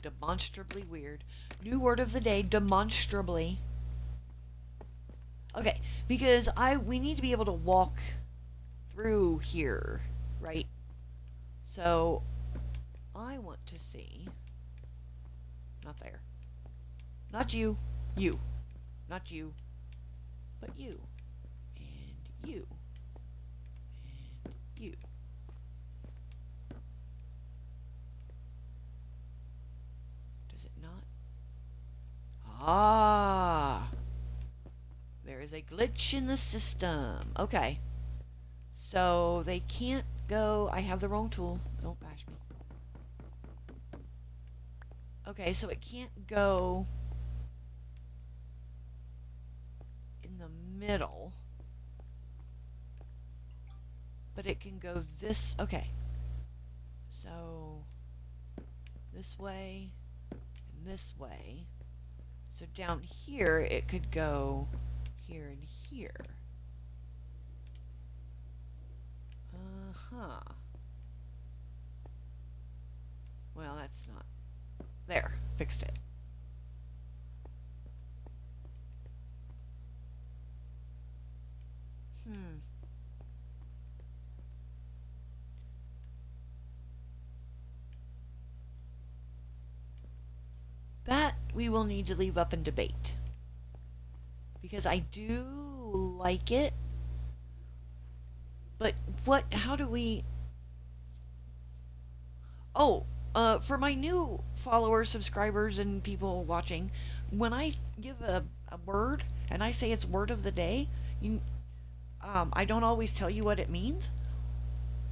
demonstrably weird. New word of the day, demonstrably. Okay, because we need to be able to walk through here, right? So I want to see, not there, not you, you, not you, but you, and you, and you. Does it not? Ah, there is a glitch in the system. Okay. So they can't go. I have the wrong tool. Don't bash me. Okay, so it can't go in the middle. But it can go this. Okay. So this way and this way. So down here it could go here and here. Uh-huh. Well, that's not... There. Fixed it. That we will need to leave up in debate. Because I do like it. But how do we... Oh, for my new followers, subscribers, and people watching, when I give a word, and I say it's word of the day, I don't always tell you what it means.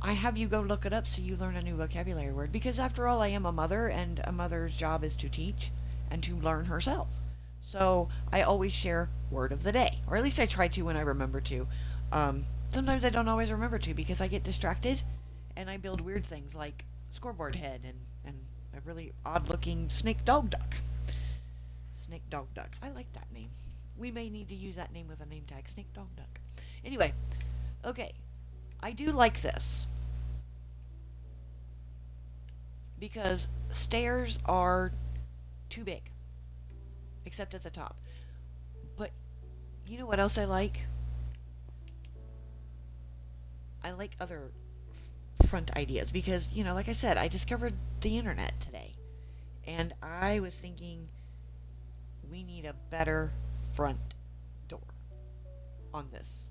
I have you go look it up so you learn a new vocabulary word. Because after all, I am a mother, and a mother's job is to teach and to learn herself. So I always share word of the day. Or at least I try to when I remember to. Sometimes I don't always remember to because I get distracted and I build weird things like scoreboard head and a really odd looking snake dog duck. Snake dog duck. I like that name. We may need to use that name with a name tag. Snake dog duck. Anyway, okay. I do like this. Because stairs are too big. Except at the top. But you know what else I like? I like other front ideas because, like I said, I discovered the internet today. And I was thinking we need a better front door on this.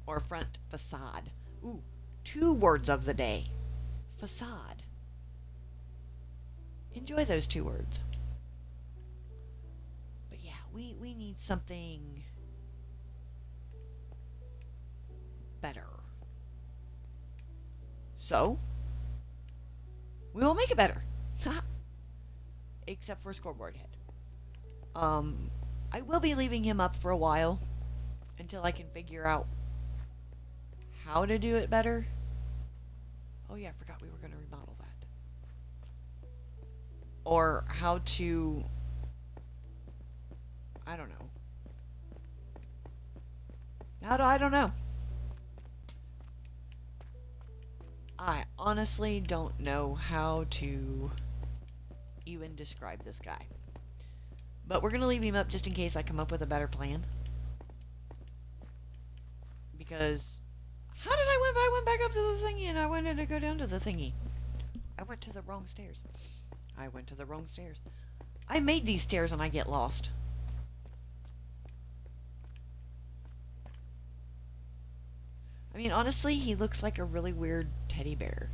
Or front facade. Ooh, 2 words of the day. Facade. Enjoy those 2 words. But yeah, we need something better. So, we will make it better. Except for scoreboard head. I will be leaving him up for a while until I can figure out how to do it better. Oh yeah, I forgot we were going to remodel that. Or how to... I don't know. I don't know. I honestly don't know how to even describe this guy. But we're going to leave him up just in case I come up with a better plan. Because... How did I went back up to the thingy and I wanted to go down to the thingy? I went to the wrong stairs. I went to the wrong stairs. I made these stairs and I get lost. I mean, honestly, he looks like a really weird teddy bear.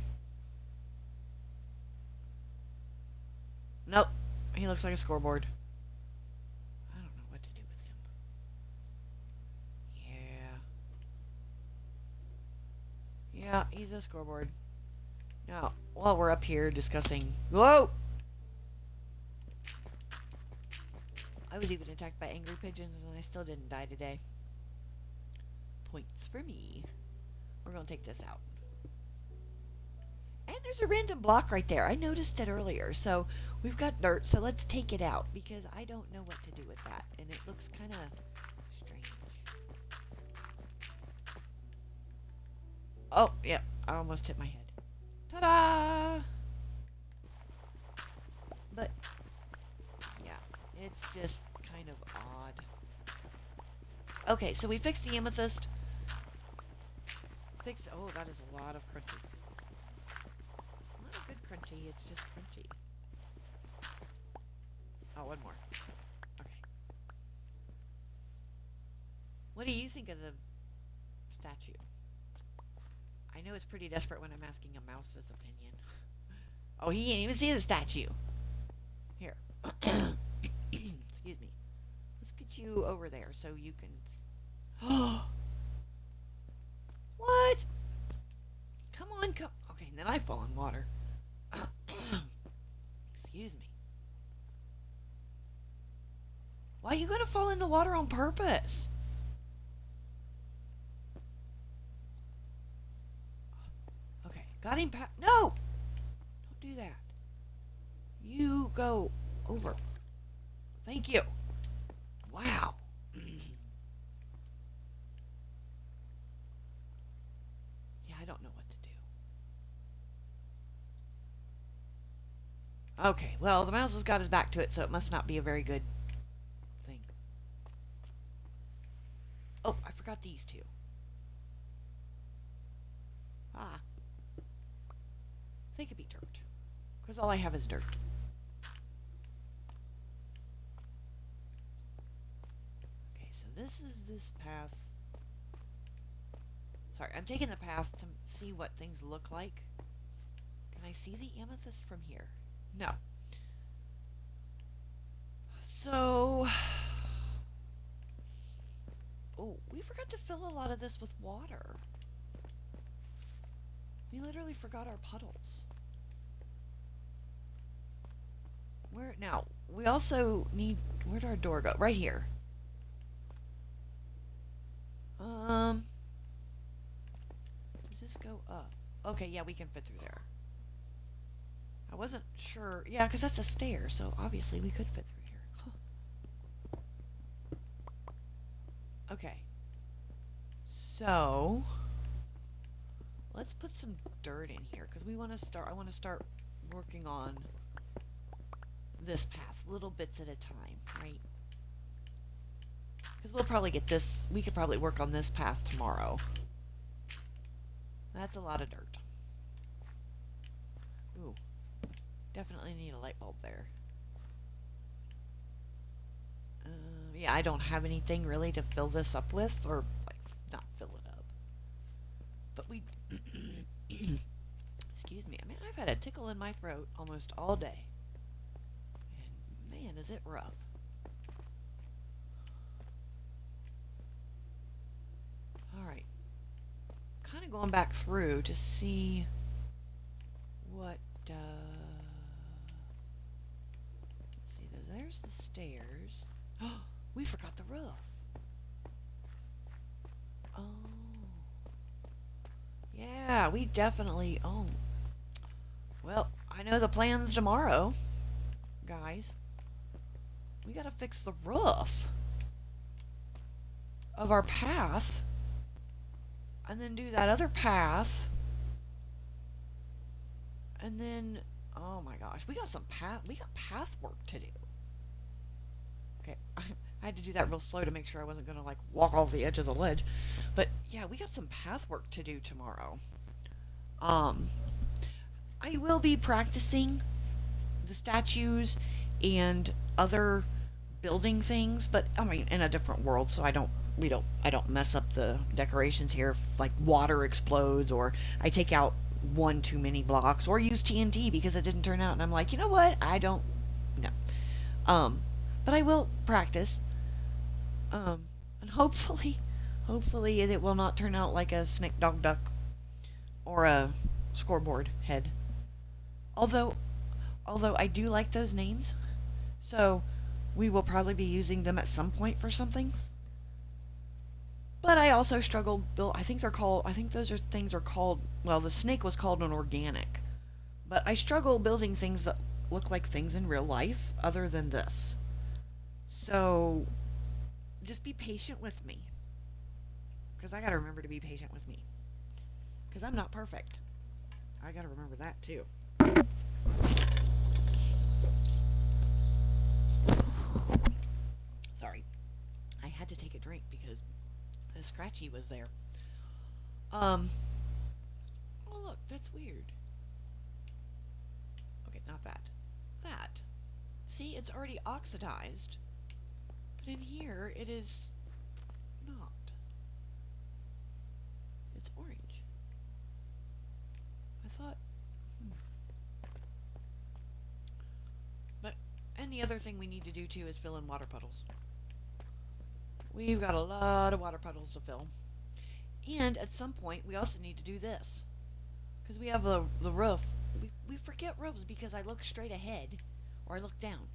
Nope. He looks like a scoreboard. I don't know what to do with him. Yeah. Yeah, he's a scoreboard. Now, while we're up here discussing... Whoa! I was even attacked by angry pigeons and I still didn't die today. Points for me. We're going to take this out. And there's a random block right there. I noticed it earlier. So we've got dirt, so let's take it out because I don't know what to do with that. And it looks kind of strange. Oh, yeah. I almost hit my head. Ta-da! But, yeah. It's just kind of odd. Okay, so we fixed the amethyst. Oh, that is a lot of crunchy. It's not a good crunchy, it's just crunchy. Oh, one more. Okay. What do you think of the statue? I know it's pretty desperate when I'm asking a mouse's opinion. Oh, he can't even see the statue. Here. Excuse me. Let's get you over there so you can... What? Come on, come... Okay, and then I fall in water. Excuse me. Why are you going to fall in the water on purpose? Okay, got him No! Don't do that. You go over. Thank you. Wow. Yeah, I don't know what to do. Okay, well, the mouse has got his back to it, so it must not be a very good thing. Oh, I forgot these two. Ah. They could be dirt. Because all I have is dirt. Okay, so this is this path. Sorry, I'm taking the path to see what things look like. Can I see the amethyst from here? No. So... Oh, we forgot to fill a lot of this with water. We literally forgot our puddles. Where... Now, we also need... Where'd our door go? Right here. Does this go up? Okay, yeah, we can fit through there. I wasn't sure. Yeah, because that's a stair, so obviously we could fit through here. Okay. So, let's put some dirt in here, because we want to start, I want to start working on this path, little bits at a time, right? Because we'll probably get this, we could probably work on this path tomorrow. That's a lot of dirt. Ooh. Definitely need a light bulb there. Yeah, I don't have anything really to fill this up with, or, like, not fill it up. But we... Excuse me. I mean, I've had a tickle in my throat almost all day. And, man, is it rough. Alright. Kind of going back through to see what, let's see, there's the stairs. Oh, we forgot the roof. Oh. Yeah, we definitely, oh. Well, I know the plans tomorrow, guys. We gotta fix the roof of our path. And then do that other path. And then, oh my gosh, we got path work to do. Okay, I had to do that real slow to make sure I wasn't going to, like, walk off the edge of the ledge. But, yeah, we got some path work to do tomorrow. I will be practicing the statues and other building things, but, I mean, in a different world, so I don't I don't mess up the decorations here if like water explodes or I take out one too many blocks or use TNT because it didn't turn out and I'm like, you know what? I don't know. Um, but I will practice. And hopefully it will not turn out like a snake dog duck or a scoreboard head. Although although I do like those names, so we will probably be using them at some point for something. But I also struggle build. I think they're called. I think those are things are called. Well, the snake was called an organic, but I struggle building things that look like things in real life other than this. So just be patient with me, because I got to remember to be patient with me, because I'm not perfect. I got to remember that too. Sorry, I had to take a drink because the scratchy was there. Um. Oh look, that's weird. Okay, not that. That. See, it's already oxidized. But in here, it is not. It's orange. I thought. Hmm. But, and the other thing we need to do too is fill in water puddles. We've got a lot of water puddles to fill. And at some point, we also need to do this. Because we have the roof. We forget roofs because I look straight ahead or I look down.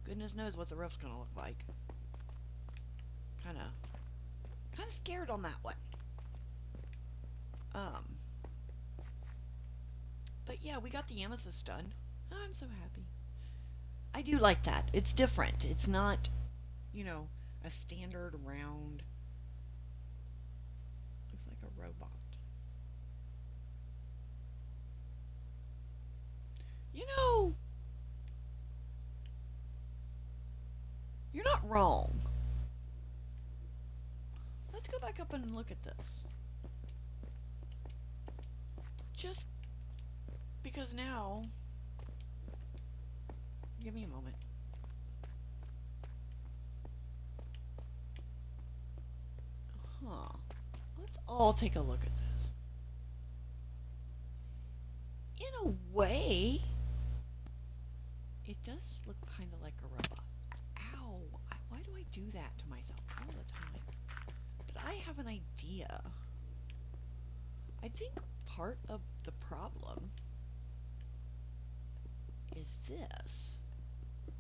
Goodness knows what the roof's going to look like. Kind of scared on that one. Um, but yeah, we got the amethyst done. I'm so happy. I do like that. It's different. It's not, you know, a standard round. Looks like a robot. You know, you're not wrong. Let's go back up and look at this. Just because now. Give me a moment. Huh. Let's all take a look at this. In a way, it does look kind of like a robot. Ow. Why do I do that to myself all the time? But I have an idea. I think part of the problem is this. I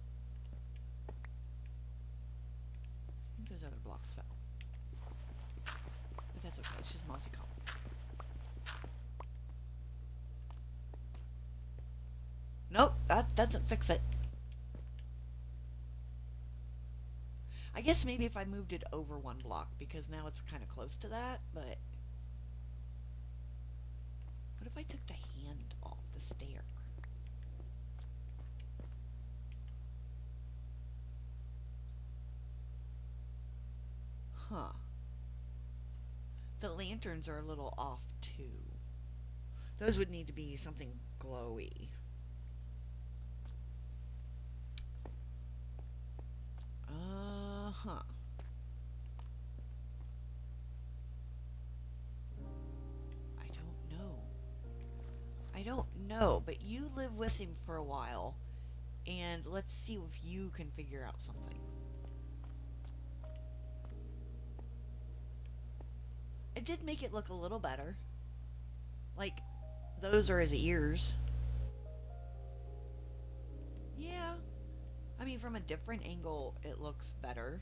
think those other blocks fell. But that's okay. It's just mossy cobble. Nope, that doesn't fix it. I guess maybe if I moved it over one block, because now it's kind of close to that, but... What if I took the hand off the stair? Huh. The lanterns are a little off, too. Those would need to be something glowy. Uh-huh. I don't know. I don't know, but you live with him for a while, and let's see if you can figure out something. It did make it look a little better. Like, those are his ears. Yeah. I mean, from a different angle, it looks better.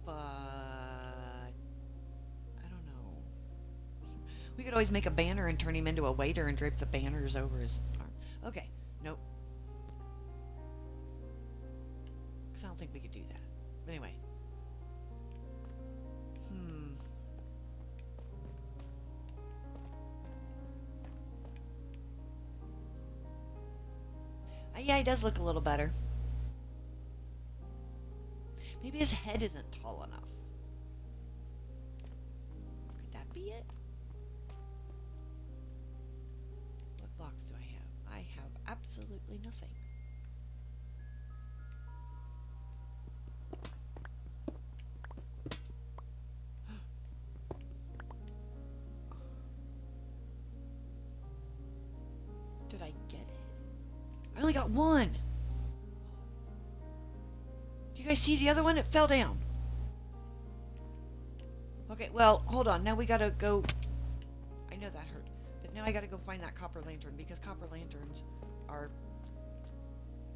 But... I don't know. We could always make a banner and turn him into a waiter and drape the banners over his arm. Okay. Nope. Because I don't think we could do that. But anyway. Yeah, he does look a little better. Maybe his head isn't tall enough. Could that be it? What blocks do I have? I have absolutely nothing. I get it? I only got one. Do you guys see the other one? It fell down. Okay, well, hold on. Now we gotta go. I know that hurt. But now I gotta go find that copper lantern because copper lanterns are.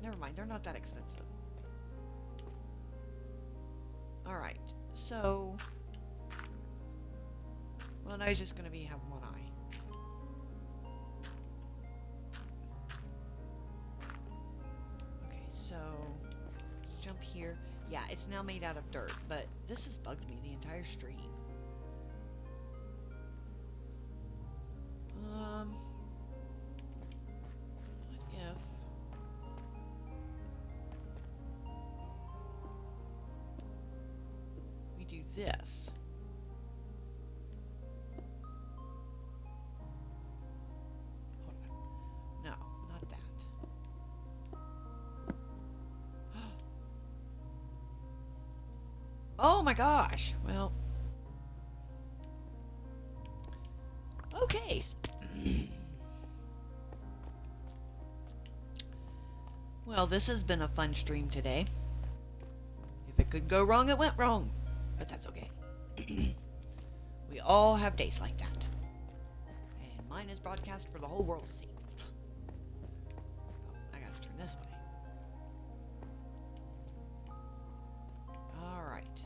Never mind, they're not that expensive. Alright, so. Well, now he's just gonna be having one eye. Okay, so. Jump here. Yeah, it's now made out of dirt, but this has bugged me the entire stream. What if we do this? Hold on. No, not that. Oh my gosh. Well. Okay. Well, this has been a fun stream today. If it could go wrong, it went wrong. But that's okay. We all have days like that. And mine is broadcast for the whole world to see. Oh, I gotta turn this way. Alright.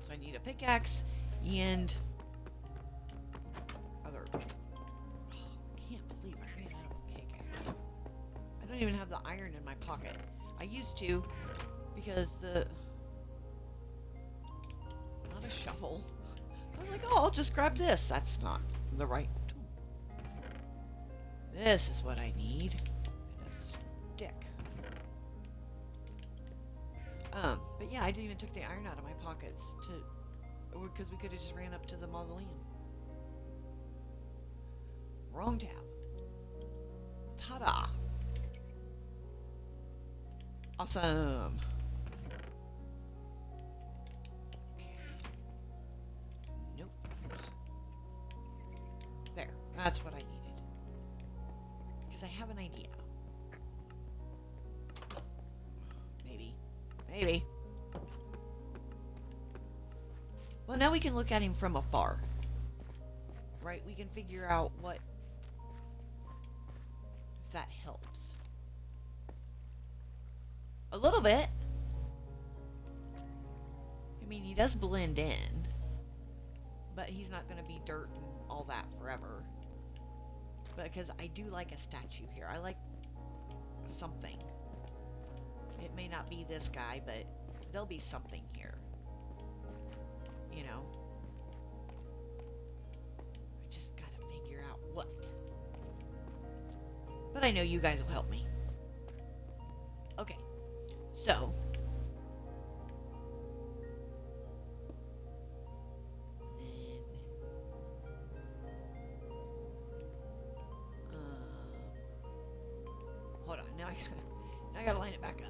So I need a pickaxe and other. Oh, I can't believe I ran out of a pickaxe. I don't even have the iron in my pocket. I used to because not a shovel. I was like, oh, I'll just grab this. That's not the right tool. This is what I need. And a stick. But yeah, I didn't even took the iron out of my pockets because we could have just ran up to the mausoleum. Wrong tab. Ta-da! Awesome. Okay. Nope. There. That's what I needed. Because I have an idea. Maybe. Well, now we can look at him from afar. Right? We can figure out if that helps. A little bit. I mean, he does blend in. But he's not going to be dirt and all that forever. But because I do like a statue here. I like something. It may not be this guy, but there'll be something here. You know? I just gotta figure out what. But I know you guys will help me. Okay. So. Then. Hold on. Now I gotta line it back up.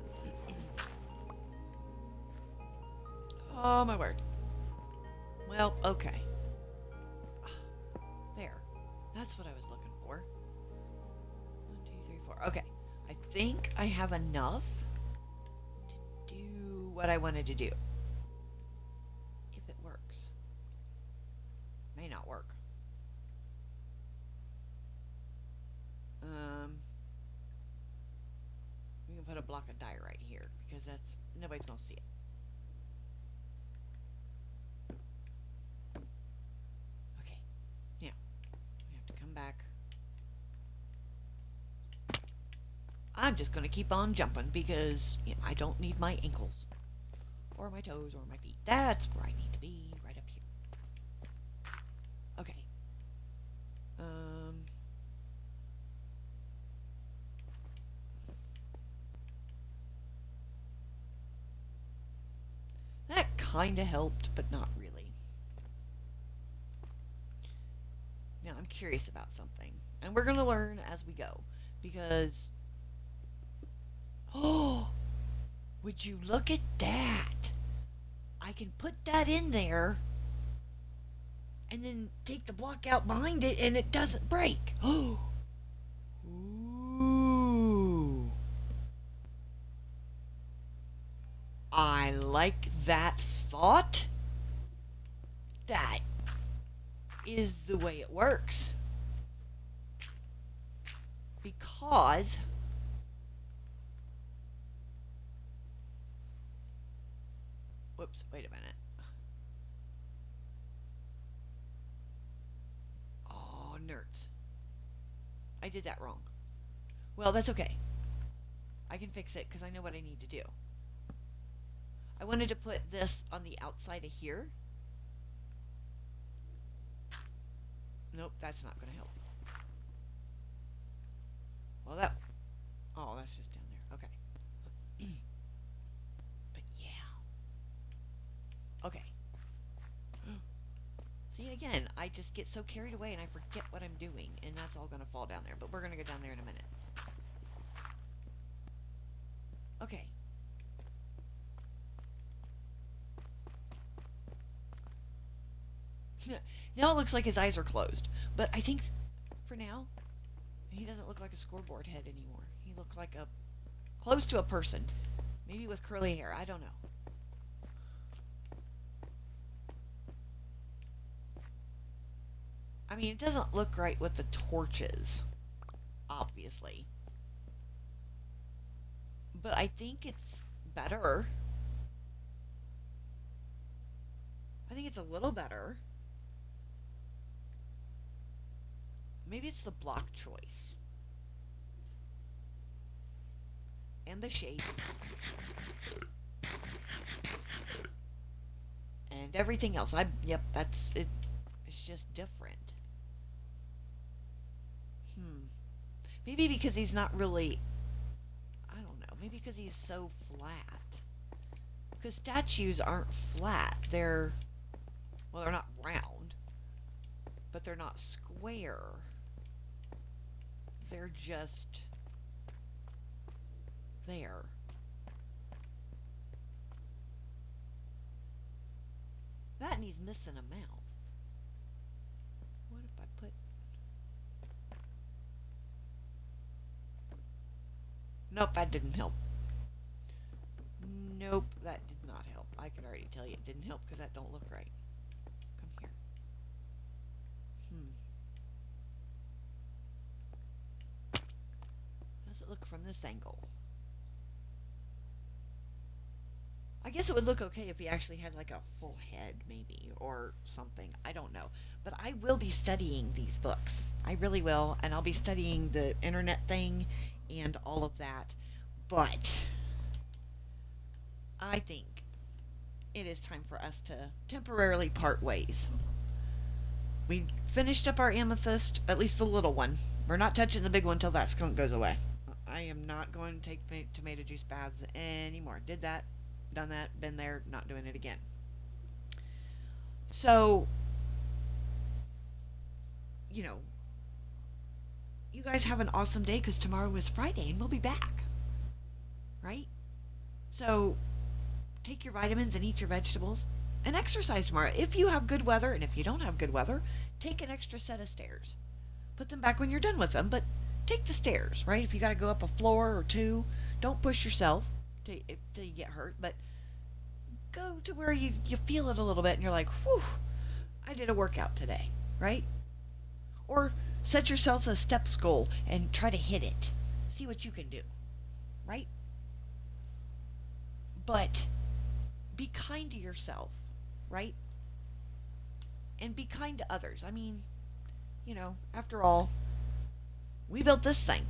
Oh my word. Well, okay. There. That's what I was looking for. 1, 2, 3, 4. Okay. I think I have enough to do what I wanted to do. If it works. May not work. We can put a block of dye right here because nobody's gonna see it. Okay, now we have to come back. I'm just gonna keep on jumping because I don't need my ankles or my toes or my feet. That's where I need to be, right up here. Okay. That kinda helped, but not really. Now I'm curious about something, and we're gonna learn as we go, because oh, would you look at that? I can put that in there and then take the block out behind it and it doesn't break. Oh. Ooh. I like that thought. That is the way it works. Because whoops, wait a minute. Oh, nerds. I did that wrong. Well, that's okay. I can fix it because I know what I need to do. I wanted to put this on the outside of here. Nope, that's not going to help. Well, oh, that's just down there. Okay. But yeah. Okay. See, again, I just get so carried away and I forget what I'm doing, and that's all going to fall down there. But we're going to go down there in a minute. Okay. Now it looks like his eyes are closed. But I think, for now, he doesn't look like a scoreboard head anymore. He looked like close to a person. Maybe with curly hair. I don't know. I mean, it doesn't look right with the torches, obviously. But I think it's better. I think it's a little better. Maybe it's the block choice. And the shape. And everything else. Yep, that's it. It's just different. Maybe because he's not really, I don't know, maybe because he's so flat. Because statues aren't flat. They're not round, but they're not square. They're just there. That and he's missing a mouth. What if I put... Nope, that didn't help. Nope, that did not help. I can already tell you it didn't help because that don't look right. Come here. How does it look from this angle? I guess it would look okay if he actually had like a full head, maybe, or something. I don't know. But I will be studying these books. I really will. And I'll be studying the internet thing and all of that. But I think it is time for us to temporarily part ways. We finished up our amethyst, at least the little one. We're not touching the big one until that skunk goes away. I am not going to take tomato juice baths anymore. Did that, done that, been there, not doing it again. So, you guys have an awesome day because tomorrow is Friday and we'll be back. Right? So, take your vitamins and eat your vegetables and exercise tomorrow. If you have good weather, and if you don't have good weather, take an extra set of stairs. Put them back when you're done with them, but take the stairs, right? If you got to go up a floor or two, don't push yourself till you get hurt, but go to where you feel it a little bit and you're like, whew, I did a workout today, right? Or set yourself a steps goal and try to hit it. See what you can do, right? But be kind to yourself, right? And be kind to others. I mean, after all, we built this thing.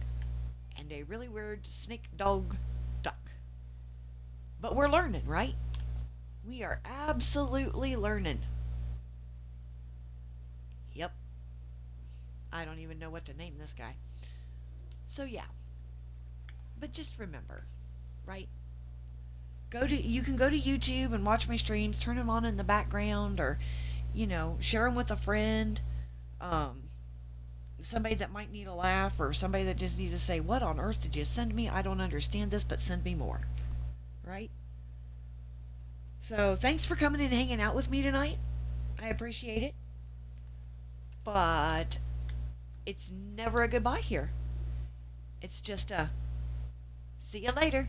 And a really weird snake dog duck. But we're learning, right? We are absolutely learning. Yep. I don't even know what to name this guy. So yeah. But just remember, right? You can go to YouTube and watch my streams, turn them on in the background, or share them with a friend, somebody that might need a laugh, or somebody that just needs to say, what on earth did you send me? I don't understand this, but send me more. Right? So thanks for coming and hanging out with me tonight. I appreciate it. but it's never a goodbye here. It's just a see you later.